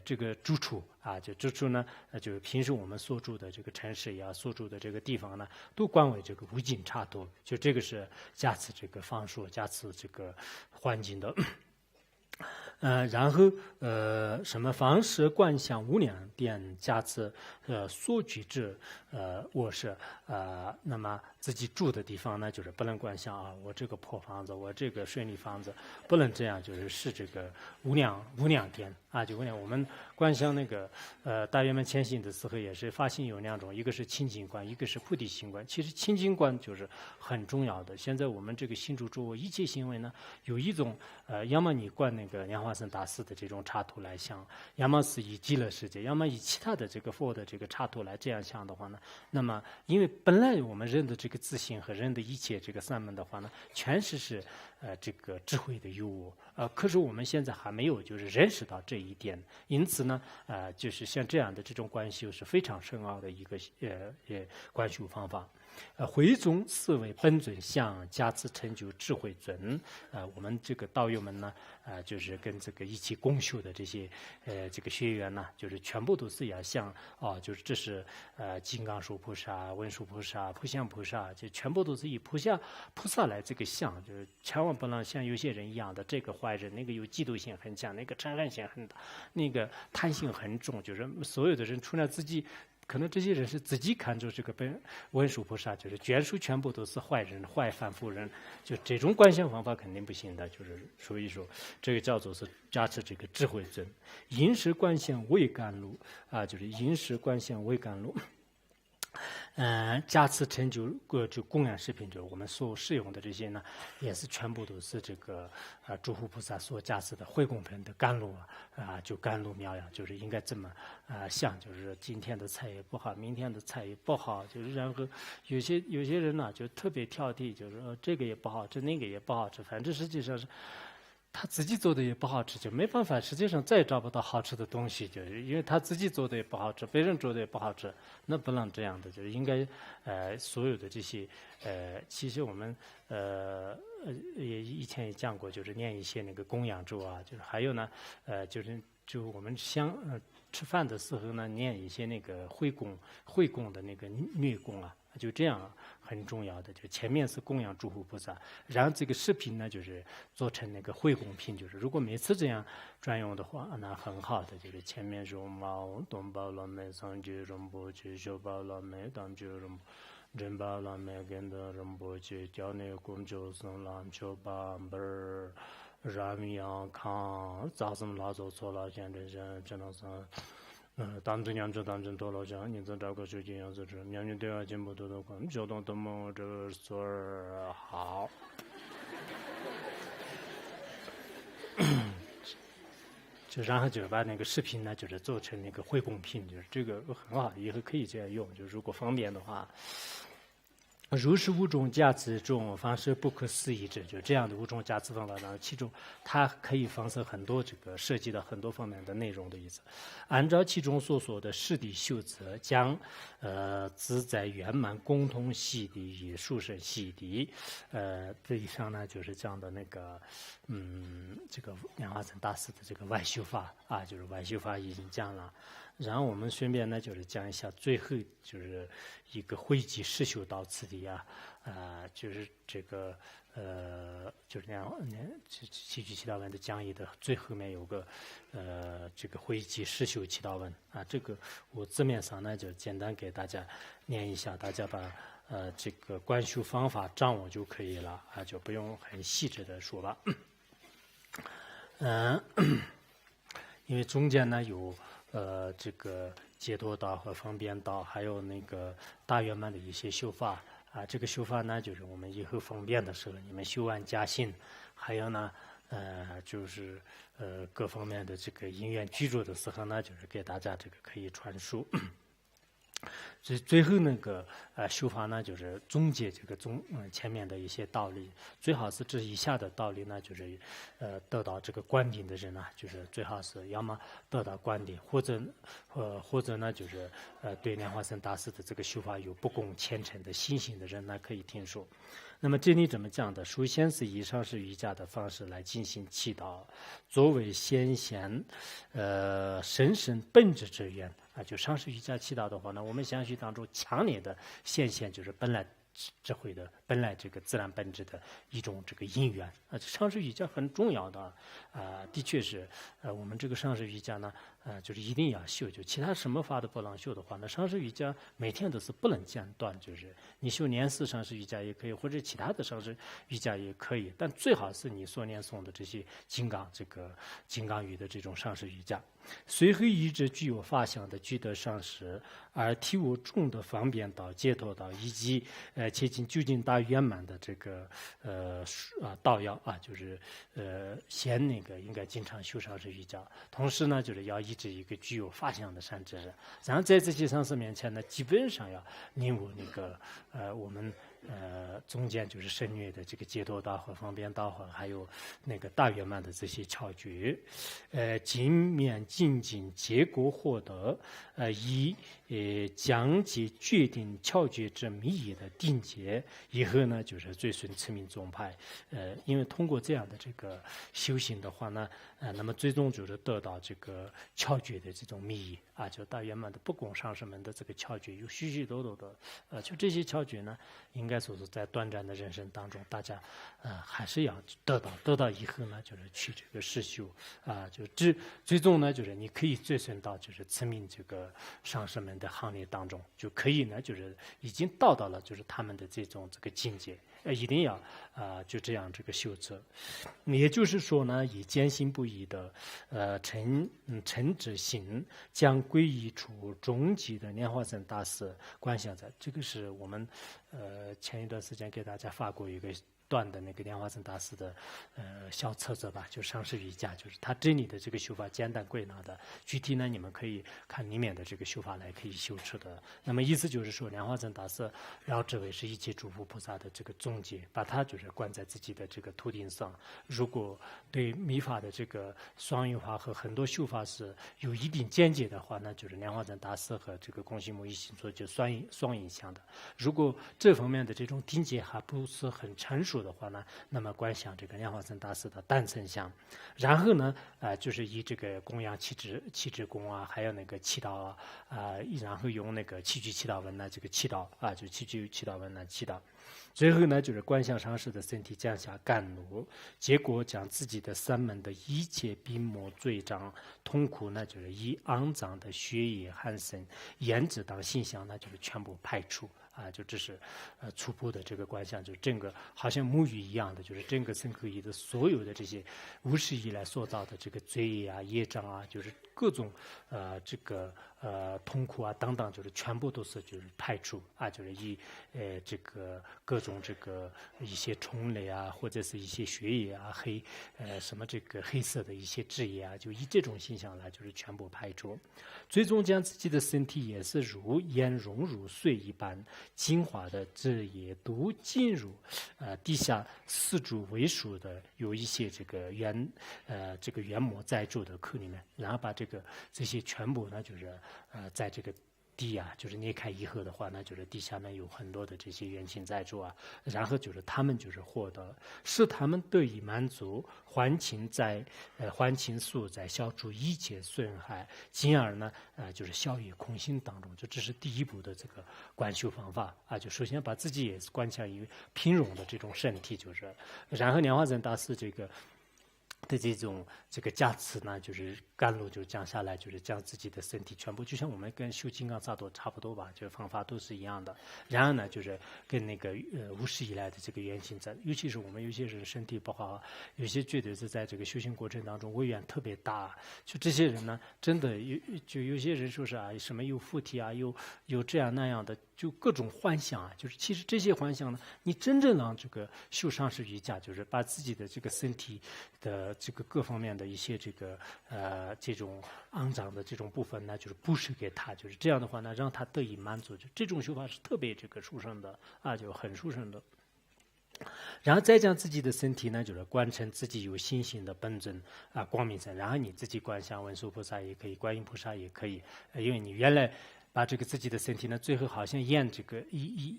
这个住处就住处呢，就是平时我们所住的这个城市呀，所住的这个地方呢，都观为这个无尽刹土，就这个是加持这个方术，加持这个环境的。然后什么方式观想无量殿加持所居之卧室那么自己住的地方呢，就是不能观想我这个破房子，我这个水泥房子不能这样，就是这个无量殿就无量。我们观想那个大圆满前行的时候，也是发心有两种，一个是清净观，一个是菩提心观。其实清净观就是很重要的。现在我们这个行住坐卧一切行为呢，有一种要么你观那个莲花生大师的这种插图来想，要么是以极乐世界，要么以其他的这个佛的这个插图来这样想的话呢，那么因为本来我们人的这个自信和人的一切这个三门的话呢，全是这个智慧的有我可是我们现在还没有就是认识到这一点，因此呢就是像这样的这种观修是非常深奥的一个观修方法。慧宗思维本尊相，加持成就智慧尊。我们这个道友们呢，就是跟这个一起共修的这些这个学员呢，就是全部都是要像就是这是金刚树菩萨、文殊菩萨、普贤菩萨，就全部都是以菩萨来这个像，就是千万不能像有些人一样的，这个坏人，那个有嫉妒心很强，那个嗔恨心很大，那个贪心很重，就是所有的人除了自己。可能这些人是自己看出这个文殊菩萨就是眷属全部都是坏人、坏凡夫人，就这种观想方法肯定不行的。就是所以说，这个叫做是加持这个智慧尊。因时观想为甘露就是因时观想为甘露。加持成就就供养食品，就是我们所使用的这些呢，也是全部都是这个诸佛菩萨所加持的慧供品的甘露就甘露妙呀，就是应该这么想，就是今天的菜也不好，明天的菜也不好，就是然后有些人呢就特别挑剔，就是说这个也不好吃，那个也不好吃，反正实际上是。他自己做的也不好吃，就没办法。实际上再也找不到好吃的东西，就是因为他自己做的也不好吃，别人做的也不好吃，那不能这样的。就是应该所有的这些其实我们也以前也讲过，就是念一些那个供养咒就是还有呢就我们吃饭的时候呢，念一些那个会供的那个女供就这样很重要的。就前面是供养诸佛菩萨，然后这个视频呢就是做成那个会供品，就是如果每次这样专用的话，那很好的。就是前面说毛东宝罗梅上觉仁波切修宝罗梅当觉仁仁宝罗梅跟的仁波切教内供就生浪求巴本然米阳康咋什么拉走错了，现在只能是。当真养殖当真多了讲，你这找个水晶样子吃，两年对外进步多多快，交通多么这事儿好。就然后就把那个视频呢，就是做成那个会供品，就是这个很好，以后可以这样用，就如果方便的话。如是五种加持中，方是不可思议者，就这样的五种加持方法当中，其中它可以放射很多这个涉及到很多方面的内容的意思。按照其中所说的释谛修则，将自在圆满共同洗涤与殊胜洗涤。这以上呢就是讲的那个这个莲花生大师的这个外修法就是外修法已经讲了。然后我们顺便呢就是讲一下最后就是一个汇集世修道次第啊，就是这个就是七句祈祷文的讲义的最后面有个这个汇集世修祈祷文啊，这个我字面上呢就简单给大家念一下，大家把这个观修方法掌握就可以了啊，就不用很细致的说了。因为中间呢有这个解脱道和方便道，还有那个大圆满的一些修法啊。这个修法呢，就是我们以后方便的时候，你们修完加信，还有呢，就是各方面的这个因缘居住的时候呢，就是给大家这个可以传输。最后那个修法呢，就是总结这个前面的一些道理，最好是这以下的道理呢，就是得到这个灌顶的人呢，就是最好是要么得到灌顶，或者呢，就是对莲花生大师的这个修法有不共虔诚的信心的人呢，可以听说。那么这里怎么讲的？首先是以上是瑜伽的方式来进行祈祷，作为先贤神圣本质之源啊。就上师瑜伽祈祷的话呢，我们相续当中强烈的显现就是本来智慧的本来这个自然本质的一种这个因缘啊。上师瑜伽很重要的的确是我们这个上师瑜伽呢就是一定要修，就其他什么法都不能修的话，那上师瑜伽每天都是不能间断，就是你修年四上师瑜伽也可以，或者其他的上师瑜伽也可以，但最好是你所念诵的这些金刚语的这种上师瑜伽。随后一直具有法相的具德上师，而体悟众的方便道、解脱道，以及接近究竟大圆满的这个道要啊，就是先那个应该经常修上师瑜伽，同时呢，就是要一直一个具有法相的善知识，然后在这些上师面前呢，基本上要领悟那个我们中间就是深略的这个解脱道和方便道和还有那个大圆满的这些窍诀，尽免精进结果获得，以讲解决定窍诀之密意的定解，以后呢就是最顺持命宗派，因为通过这样的这个修行的话呢，那么最终就是得到这个窍诀的这种密意啊，就大圆满的不共上师门的这个窍诀有许许多多的，就这些窍诀呢，应该说是在短暂的人生当中，大家还是要得到以后呢，就是去这个实修啊，就最终呢，就是你可以追顺到就是持命这个上师们的行列当中，就可以呢，就是已经到了就是他们的这个境界。一定要就这样这个修持，也就是说呢，以坚信不疑的诚之心，将皈依出终极的莲花生大师观想在。这个是我们前一段时间给大家发过一个段的那个莲花生大师的小册子吧，就上师瑜伽，就是他这里的这个修法简单归纳的，具体呢你们可以看里面的这个修法来可以修持的。那么意思就是说，莲花生大师饶之为是一切诸佛菩萨的这个总结，把它就是关在自己的这个头顶上。如果对密法的这个双运法和很多修法是有一定见解的话，那就是莲花生大师和这个空行母一行座就双影相的。如果这方面的这种定解还不是很成熟的话呢，那么观想这个莲花生大师的诞生相，然后呢就是以这个供养气质功啊，还有那个祈祷然后用那个七句祈祷文呢这个祈祷就七句祈祷文呢祈祷，最后呢就是观想上师的身体降下甘露，结果将自己的三门的一切病魔罪障痛苦呢，就是以肮脏的血液汗身胭脂当形象呢，就是全部排除就这是初步的这个观想，就整个好像沐浴一样的，就是整个身口意的所有的这些无始以来所造的这个罪业业障就是各种这个痛苦等等，就是全部都是就是排除就是以这个各种这个一些虫类或者是一些血液什么这个黑色的一些汁液就以这种形象来就是全部排除，最终将自己的身体也是如烟融入水一般，精华的汁液都进入地下四柱为数的有一些这个原膜在住的口里面，然后把这些全部呢就是在这个地啊，就是捏开以后的话呢，就是地下面有很多的这些元气在住啊，然后就是他们就是获得，使他们得以满足，还清素在消除一切损害，进而呢就是消于空性当中，就这是第一步的这个观修方法啊，就首先把自己也观想于平庸的这种身体，就是然后莲花生大师这个的这个加持呢，就是甘露就降下来，就是将自己的身体全部，就像我们跟修金刚萨埵差不多吧，就是方法都是一样的。然后呢，就是跟那个无始以来的这个原型在，尤其是我们有些人身体不好，有些觉得是在这个修行过程当中威愿特别大，就这些人呢，真的有些人说是啊，什么有附体啊，有这样那样的。就各种幻想啊，就是其实这些幻想呢，你真正让这个修上师瑜伽，就是把自己的这个身体的这个各方面的一些这个这种肮脏的这种部分呢，就是布施给他，就是这样的话呢，让他得以满足。就这种修法是特别这个殊胜的啊，就很殊胜的。然后再将自己的身体呢，就是观成自己有心性的本尊啊，光明身。然后你自己观想文殊菩萨也可以，观音菩萨也可以，因为你原来。把这个自己的身体呢，最后好像烟这个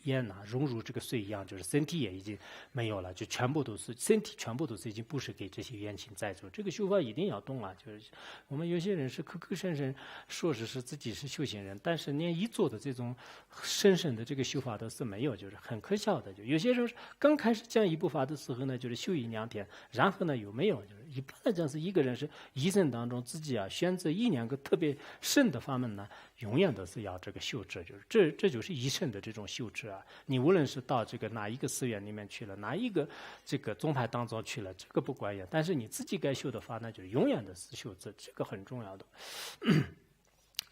烟呐，融入这个水一样，就是身体也已经没有了，就全部都是身体全部都是已经布施给这些冤亲债主。这个修法一定要懂啊！就是我们有些人是口口声声说是自己是修行人，但是连一做的这种深深的这个修法都是没有，就是很可笑的。就有些人刚开始讲一部法的时候呢，就是修1-2天，然后呢有没有？就是一般来讲是一个人是一生当中自己啊选择1-2个特别深的法门呢。永远都是要这个修持，就是这就是一生的这种修持啊！你无论是到这个哪一个寺院里面去了，哪一个这个宗派当中去了，这个不管用。但是你自己该修的法，那就永远的是修持，这个很重要的。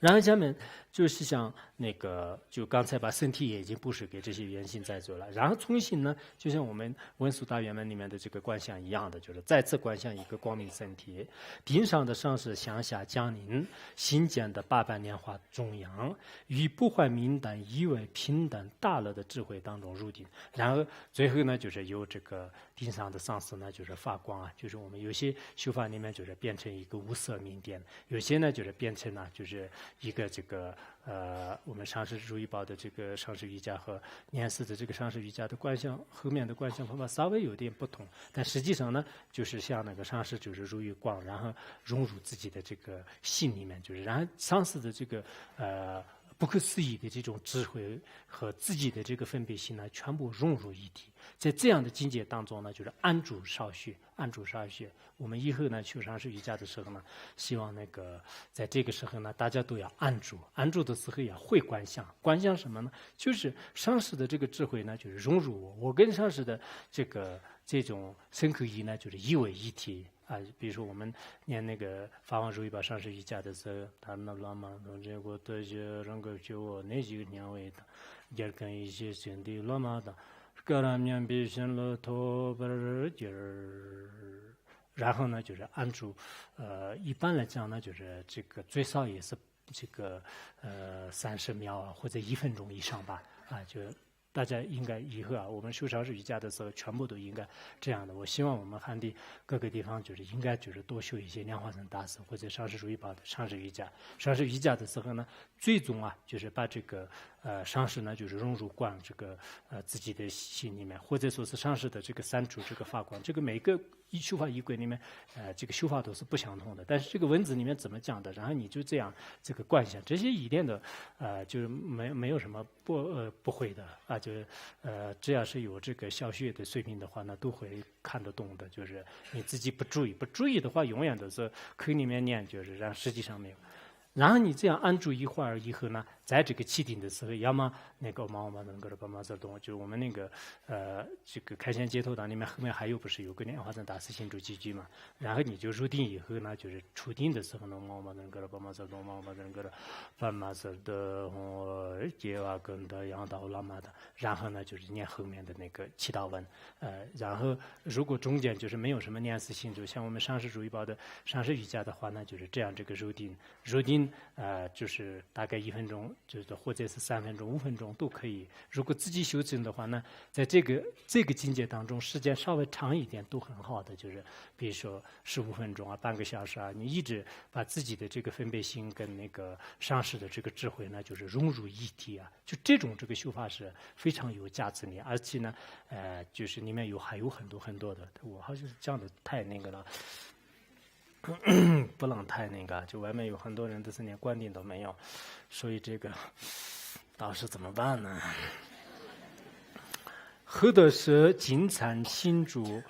然后下面就是像那个，就刚才把身体也已经布施给这些原心在做了，然后重新呢，就像我们文殊大圆满里面的这个观想一样的，就是再次观想一个光明身体，顶上的上师向下降临，心间的八瓣莲花中央，与不坏明等以为平等大乐的智慧当中入定，然后最后呢，就是由这个顶上的上师呢，就是发光啊，就是我们有些修法里面就是变成一个无色明点，有些呢就是变成了就是一个这个我们上师如意宝的这个上师瑜伽和念师的这个上师瑜伽的观想后面的观想方法稍微有点不同，但实际上呢，就是像那个上师就是如意光，然后融入自己的这个心里面，就是然后上师的这个不可思议的这种智慧和自己的这个分别心呢，全部融入一体。在这样的境界当中呢，就是安住少许，安住少许。我们以后呢修上师瑜伽的时候呢，希望那个在这个时候呢，大家都要安住，安住的时候也会观想，观想什么呢？就是上师的这个智慧呢，就是融入我跟上师的这种身口意呢，就是一为一体。啊，比如说我们念那个法王如意宝上师瑜伽的时候，他那拉嘛从这个德学人格学我那几个年位的，也跟一些兄弟拉嘛的，格拉面比现了头不是劲儿，然后呢就是按住，一般来讲呢就是这个最少也是这个30秒啊或者1分钟以上吧，啊就。大家应该以后啊，我们修上师瑜伽的时候，全部都应该这样的。我希望我们汉地各个地方就是应该就是多修一些莲花生大师或者上师如意宝的上师瑜伽。上师瑜伽的时候呢，最终啊就是把这个上师呢就是融入观这个自己的心里面，或者说是上师的这个三主这个法观，这个每个修法仪轨里面这个修法都是不相同的，但是这个文字里面怎么讲的，然后你就这样这个观想，这些一点的就是没有什么不会的啊。就是只要是有这个小学的水平的话呢，都会看得懂的。就是你自己不注意的话，永远都是口里面念，就是然后实际上没有。然后你这样安住一会儿以后呢，在这个起定的时候，要么那个我们能够帮忙做动，就是我们那个这个开显解脱党里面后面还有不是有个莲花生大师心住几句嘛？然后你就入定以后呢，就是出定的时候呢，我们能够帮忙做动，我们能够帮忙做的结瓦跟的杨道拉玛的，然后呢就是念后面的那个祈祷文，然后如果中间就是没有什么念思心住，像我们上师如意宝的上师瑜伽的话呢，就是这样这个入定。就是大概1分钟钟，就是或者是3分钟、5分钟都可以。如果自己修正的话呢，在这个境界当中，时间稍微长一点都很好的，就是比如说15分钟啊、半个小时啊，你一直把自己的这个分别心跟那个上师的这个智慧呢，就是融入一体啊，就这种这个修法是非常有价值的，而且呢，就是里面还有很多的，我好像是讲的太那个了。不能太那个，就外面有很多人都是连观点都没有，所以这个到时怎么办呢？何德舍、金蝉、心主、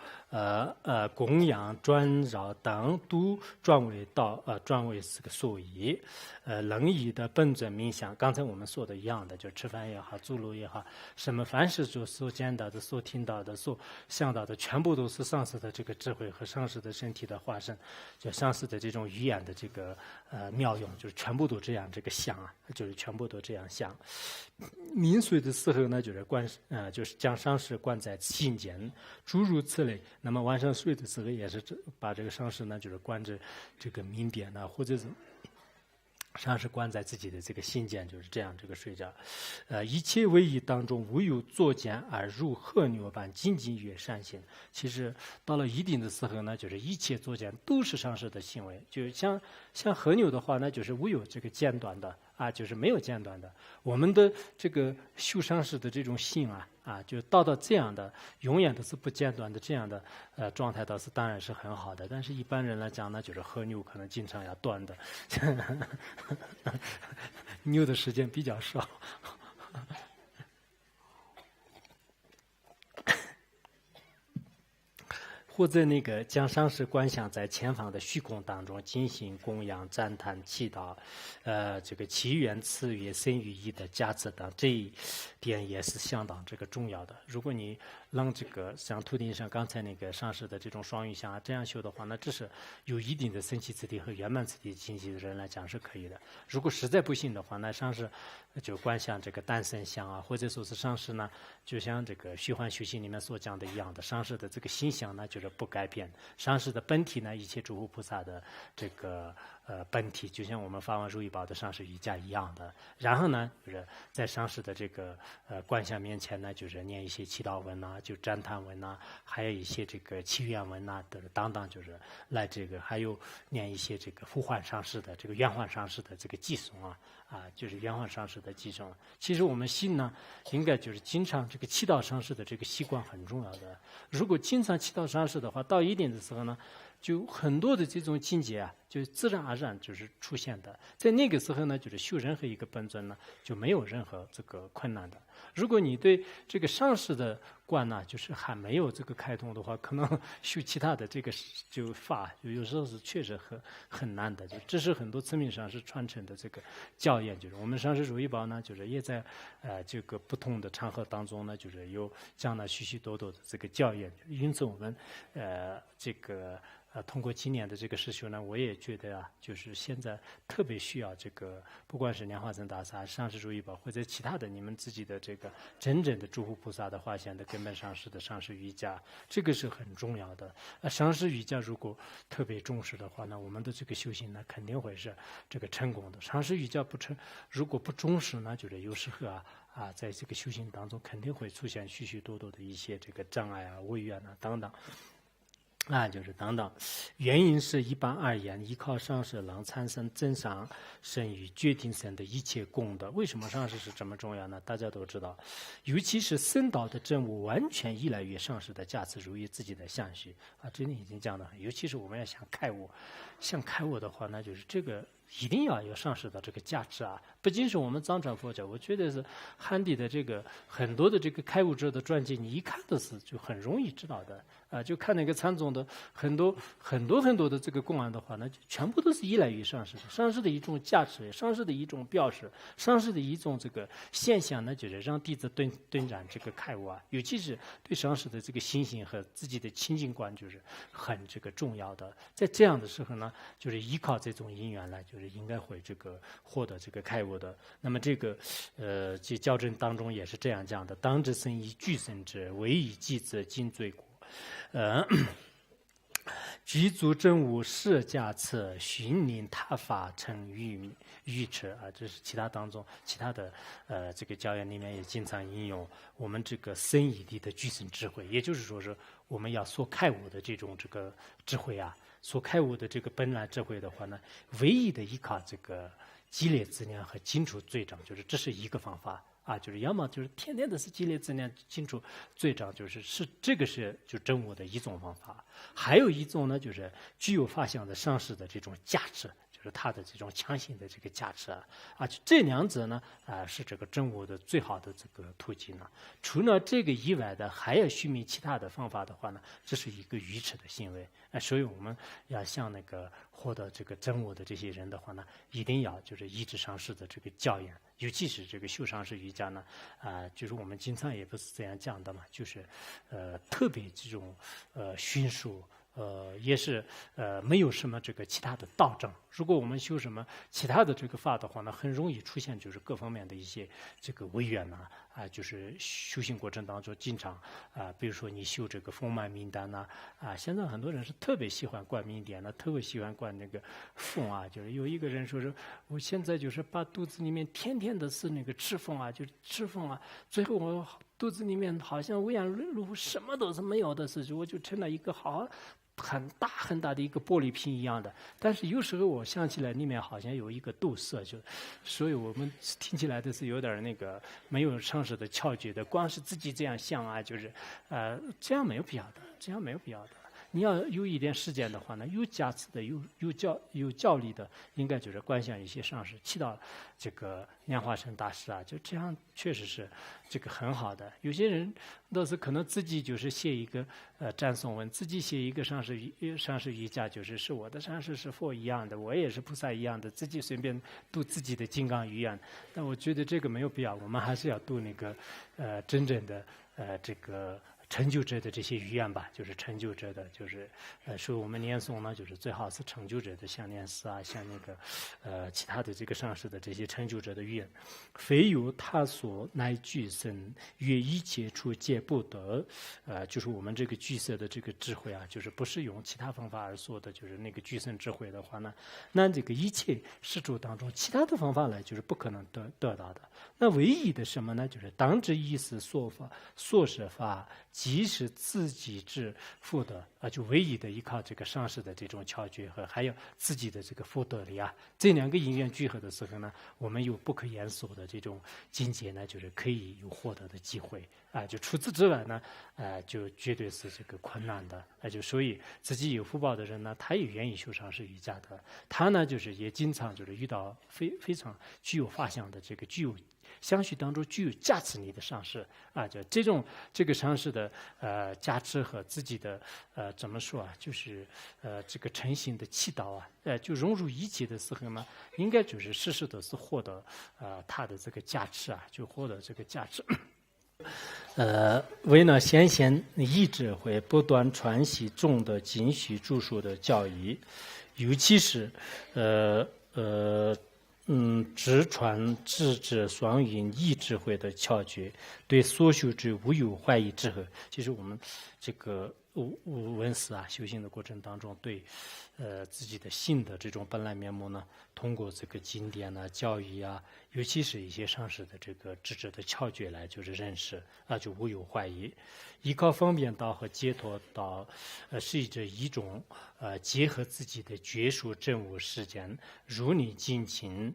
供养、转绕等都转为这个所依。能以的本尊冥想，刚才我们说的一样的，就吃饭也好，走路也好，什么凡是所见到的、所听到的、所想到的，全部都是上师的这个智慧和上师的身体的化身，就上师的这种语言的这个妙用，就是全部都这样这个想啊，就是全部都这样想。明睡的时候呢，就是将上师观在心间，诸如此类。那么晚上睡的时候也是把这个上师呢，就是观着这个明点呢，或者是上师观在自己的这个心间，就是这样这个睡觉。一切唯一当中无有作见而入鹤牛般精进于善行。其实到了一定的时候呢，就是一切作见都是上师的行为。就像鹤牛的话呢，就是无有这个间断的啊，就是没有间断的。我们的这个修上师的这种心啊，就到这样的永远都是不间断的这样的状态，倒是当然是很好的。但是一般人来讲呢，就是鹤牛可能经常要断的，牛的时间比较少。或者那个将上师观想在前方的虚空当中进行供养、赞叹、祈祷，这个祈愿赐予生于意的加持等，这一点也是相当这个重要的。如果你让这个像图钉上刚才那个上师的这种双语相这样修的话，那这是有一定的升起次第和圆满次第境界的人来讲是可以的。如果实在不行的话，那上师就观想这个单身相啊，或者说是上师呢，就像这个虚幻修行里面所讲的一样的，上师的这个心相呢，就是不改变。上师的本体呢，一切诸佛菩萨的这个本体，就像我们发完如意宝的上师瑜伽一样的。然后呢，就是在上师的这个观想面前呢，就是念一些祈祷文呐，就赞叹文呐，还有一些这个祈愿文呐等等，就是来这个还有念一些这个呼唤上师的这个圆幻上师的这个寄颂啊，就是圆幻上师的寄颂。其实我们心呢，应该就是经常这个祈祷上师的这个习惯很重要的。如果经常祈祷上师的话，到一定的时候呢，就很多的这种境界啊，就自然而然就是出现的。在那个时候呢，就是修任何一个本尊呢，就没有任何这个困难的。如果你对这个上师的观呢，就是还没有这个开通的话，可能修其他的这个就法，有时候是确实很难的。就这是很多层面上是传承的这个教验，就是我们上师如意宝呢，就是也在这个不同的场合当中呢，就是有讲了许许多多的这个教验。因此我们这个通过今年的这个实修呢，我也觉得就是现在特别需要这个，不管是莲花生大师、上师如意宝，或者其他的你们自己的这个真正的诸佛菩萨的化现的根本上师的上师瑜伽，这个是很重要的。上师瑜伽如果特别重视的话呢，我们的这个修行呢肯定会是这个成功的。上师瑜伽如果不重视呢，就是有时候在这个修行当中肯定会出现许许多多的一些这个障碍违愿等等。就是等等，原因是一般而言，依靠上师能产生增上生与决定生的一切功德。为什么上师是这么重要呢？大家都知道，尤其是僧道的证悟，完全依赖于上师的加持，如于自己的相续这里已经讲了。尤其是我们要想开悟的话，那就是这个一定要有上师的这个加持不仅是我们藏传佛教，我觉得是汉地的这个很多的这个开悟者的传记，你一看都是就很容易知道的。就看那个禅宗的很多的这个公案的话呢，全部都是依赖于上师的，上师的一种价值，上师的一种表示，上师的一种这个现象呢，就是让弟子顿然这个开悟尤其是对上师的这个信心和自己的清净观，就是很这个重要的。在这样的时候呢，就是依靠这种因缘来，就是应该会这个获得这个开悟的。那么这个这教证当中也是这样讲的：当知生以具生之，唯以继之尽罪果。具足真悟释迦次，寻令他法成愚痴啊，这是其他当中其他的这个教言里面也经常引用我们这个深义谛的具身智慧，也就是说是我们要所开悟的这种这个智慧啊，所开悟的这个本来智慧的话呢，唯一的依靠这个激烈资粮和清除罪障，就是这是一个方法。啊，就是要么就是天天的是激烈资粮清除罪障，是这个是就真悟的一种方法。还有一种呢，就是具有法相的上师的这种价值，就是它的这种强行的这个价值啊，这两者呢是这个真悟的最好的这个途径呢。除了这个以外的，还要寻觅其他的方法的话呢，这是一个愚痴的行为。所以我们要向那个获得这个真悟的这些人的话呢，一定要就是依止上师的这个教言，尤其是这个修上师瑜伽呢，就是我们经常也不是这样讲的嘛，就是特别这种熏熟。也是没有什么这个其他的道障。如果我们修什么其他的这个法的话呢，很容易出现就是各方面的一些这个违缘呐就是修行过程当中经常比如说你修这个风脉名单呐现在很多人是特别喜欢灌名典的，特别喜欢灌那个风就是有一个人说是我现在就是把肚子里面天天的是那个吃风就是吃风最后我肚子里面好像无眼路什么都是没有的事情，我就成了一个好很大很大的一个玻璃瓶一样的，但是有时候我想起来里面好像有一个杜色，所以我们听起来的是有点那个没有上师的窍诀的，光是自己这样想就是这样没有必要的，这样没有必要的。你要有一点时间的话呢，有加持的，有教力的，应该就是观想一些上师，祈祷这个莲花生大师就这样确实是这个很好的。有些人倒是可能自己就是写一个赞颂文，自己写一个上师瑜伽，就是我的上师是佛一样的，我也是菩萨一样的，自己随便读自己的金刚语言。但我觉得这个没有必要，我们还是要读那个真正的这个成就者的这些语言吧，就是成就者的，就是所以我们念诵呢，就是最好是成就者的，像念诗像那个其他的这个上师的这些成就者的语言。非有他所乃具身，约一切处皆不得。就是我们这个具色的这个智慧就是不是用其他方法而说的，就是那个具身智慧的话呢，那这个一切事处当中，其他的方法来就是不可能得到的。那唯一的什么呢？就是当知意识所设法，即是自己之福德就唯一的依靠这个上师的这种窍诀和还有自己的这个福德力这两个因缘聚合的时候呢，我们有不可言说的这种境界呢，就是可以有获得的机会就除此之外呢就绝对是这个困难的就所以自己有福报的人呢，他也愿意修上师瑜伽的，他呢就是也经常就是遇到非常具有法相的这个具有相续当中具有加持力的上师就这个上师的加持和自己的怎么说就是这个诚心的祈祷就融入一起的时候呢，应该就是时时都是获得他的这个加持就获得这个加持。为了先贤意智慧，不断传习众的经许著述的教义，尤其是直传智者双运意智慧的窍诀，对所修之无有怀疑之后，就是我们这个闻思修行的过程当中，对自己的性的这种本来面目呢，通过这个经典教义尤其是一些上师的这个智者的窍诀来就是认识就无有怀疑。依靠方便道和解脱道是这一种结合自己的觉殊证悟实践，如你尽情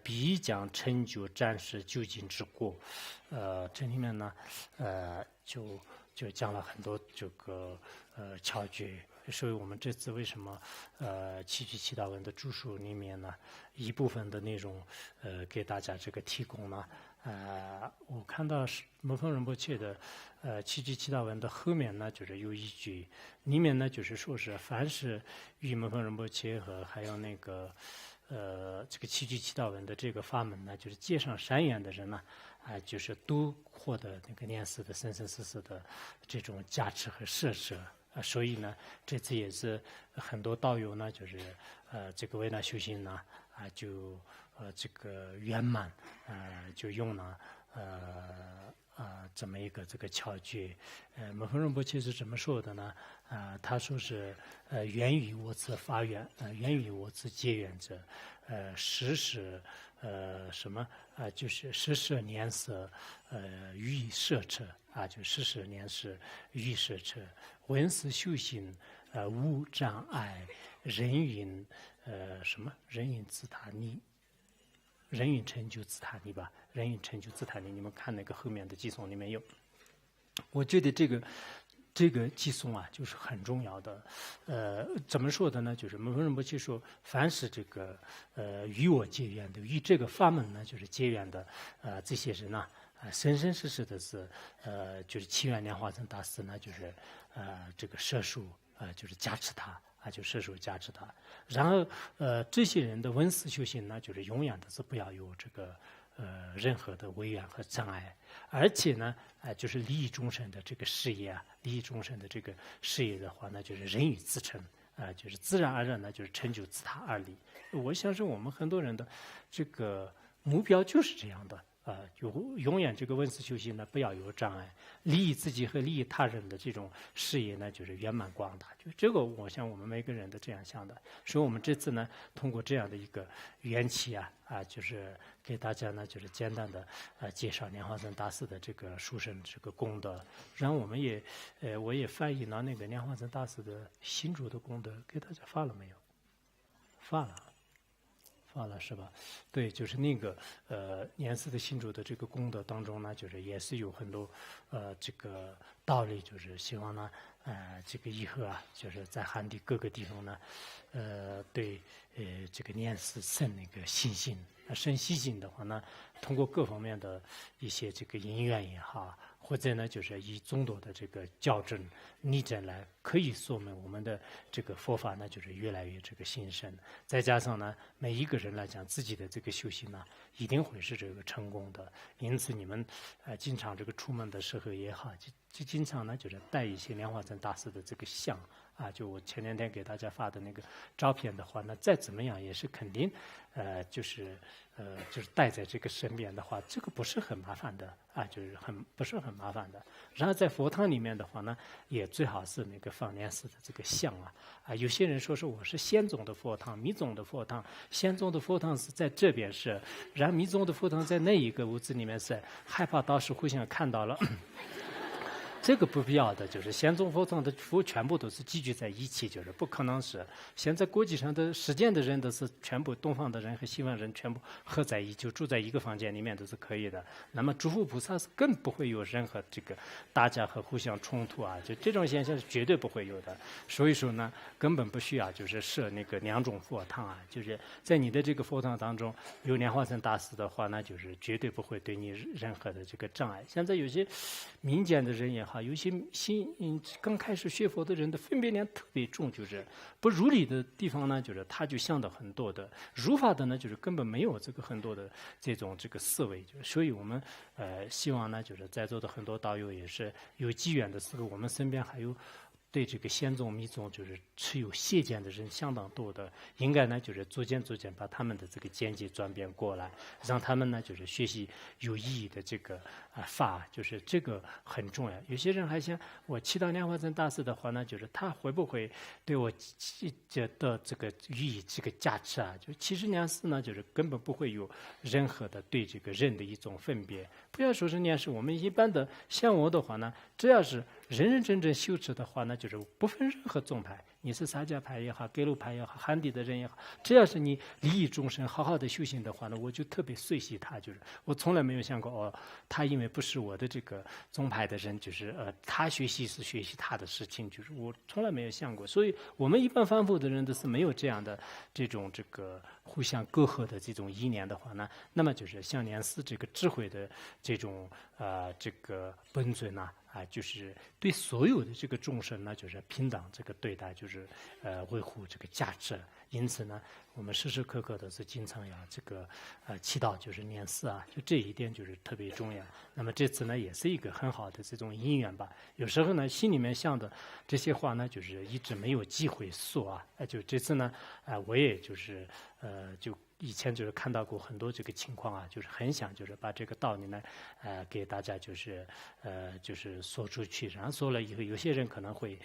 必将成就暂时究竟之果。这里面呢就讲了很多这个窍诀。所以我们这次为什么七句七道文的著述里面呢，一部分的内容给大家这个提供呢我看到摩诃仁波切的七句七道文的后面呢，就是有一句，里面呢就是说是凡是与摩诃仁波切和还有那个这个七句七道文的这个法门呢，就是结上善缘的人呢就是都获得那个念思的生生世世的这种加持和摄舍所以呢，这次也是很多道友呢，就是这个为了修行呢就这个圆满就用了这么一个这个窍诀。摩诃仁波切是怎么说的呢？他说是源于我自发愿，源于我自结缘者，时时什么就是时时年色予以摄彻就时时年时予以摄彻，闻思修行无障碍，人云什么人云自他尼。人云成就自他尼吧，人云成就自他尼，你们看那个后面的寄颂里面有。我觉得这个寄颂就是很重要的。怎么说的呢？就是摩诃仁波切说，凡是这个与我结缘的，与这个法门呢就是结缘的这些人呢，生生世世的是就是祈愿莲花生大师呢，就是这个摄受就是加持他。就摄受加持他，然后这些人的闻思修行呢，就是永远的是不要有这个任何的违缘和障碍，而且呢就是利益众生的这个事业利益众生的这个事业的话呢，就是人与自成就是自然而然呢，就是成就自他而立。我想是我们很多人的这个目标就是这样的。永远这个闻思修行呢，不要有障碍，利益自己和利益他人的这种事业呢，就是圆满广大。就这个，我想我们每个人都这样想的。所以我们这次呢，通过这样的一个缘起就是给大家呢，就是简单的介绍莲花生大师的这个殊胜这个功德。然后我们也我也翻译了那个莲花生大师的心主的功德，给大家发了没有？发了是吧？对，就是那个莲师的心主的这个功德当中呢，就是也是有很多这个道理，就是希望呢这个以后就是在汉地各个地方呢对这个莲师生那个信心，生信心的话呢，通过各方面的一些这个因缘也好，或者呢就是以众多的这个校正例证来，可以说明我们的这个佛法呢就是越来越这个兴盛。再加上呢每一个人来讲自己的这个修行呢一定会是这个成功的。因此你们经常这个出门的时候也好，就经常呢就是带一些莲花生大师的这个像就我前两天给大家发的那个照片的话呢，再怎么样也是肯定就是带在这个身边的话，这个不是很麻烦的就是不是很麻烦的。然后在佛堂里面的话呢，也最好是那个放莲师的这个像有些人说是我是仙宗的佛堂，密宗的佛堂，仙宗的佛堂是在这边是，然后密宗的佛堂在那一个屋子里面是，害怕到时互相看到了。这个不必要的，就是仙宗佛堂的佛全部都是集聚在一起，就是不可能是现在国际上的实践的人都是全部东方的人和西方人全部合在一起，就住在一个房间里面都是可以的。那么诸佛菩萨是更不会有任何这个打架和互相冲突就这种现象是绝对不会有的。所以说呢，根本不需要就是设那个两种佛堂就是在你的这个佛堂当中有莲花生大师的话，那就是绝对不会对你任何的这个障碍。现在有些民间的人也好，有些刚开始学佛的人的分别念特别重，就是不如理的地方呢，就是他就想到很多的；如法的呢，就是根本没有这个很多的这个思维。所以我们希望呢，就是在座的很多道友也是有机缘的时候，我们身边还有对这个仙宗密宗就是持有邪见的人相当多的，应该呢就是逐渐把他们的这个见解转变过来，让他们呢就是学习有意义的这个法，就是这个很重要。有些人还想我祈祷莲花生大师的话呢，就是他会不会对我的这个予以这个加持就其实莲师呢就是根本不会有任何的对这个人的一种分别。不要说是莲师，我们一般的像我的话呢，只要是认真修持的话呢，就是不分任何宗派，你是萨迦派也好，格鲁派也好，汉地的人也好，只要是你利益众生好好的修行的话呢，我就特别随喜他。就是我从来没有想过他因为不是我的这个宗派的人，就是他学习是学习他的事情，就是我从来没有想过。所以我们一般凡夫的人都是没有这样的这个互相隔阂的这种意念的话呢，那么就是像莲师这个智慧的这种这个本尊就是对所有的这个众生呢，就是平等这个对待，就是维护这个价值。因此呢，我们时时刻刻的是经常要这个祈祷，就是念思就这一点就是特别重要。那么这次呢，也是一个很好的这种因缘吧。有时候呢，心里面想的这些话呢，就是一直没有机会说就这次呢，我也就是就以前就是看到过很多这个情况啊，就是很想就是把这个道理呢，给大家就是说出去，然后说了以后，有些人可能会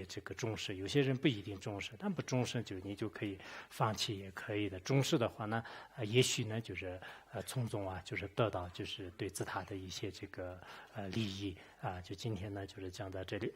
这个重视，有些人不一定重视，但不重视就你就可以放弃也可以的。重视的话呢，也许呢就是从中啊就是得到就是对自他的一些这个利益啊。就今天呢就是讲到这里。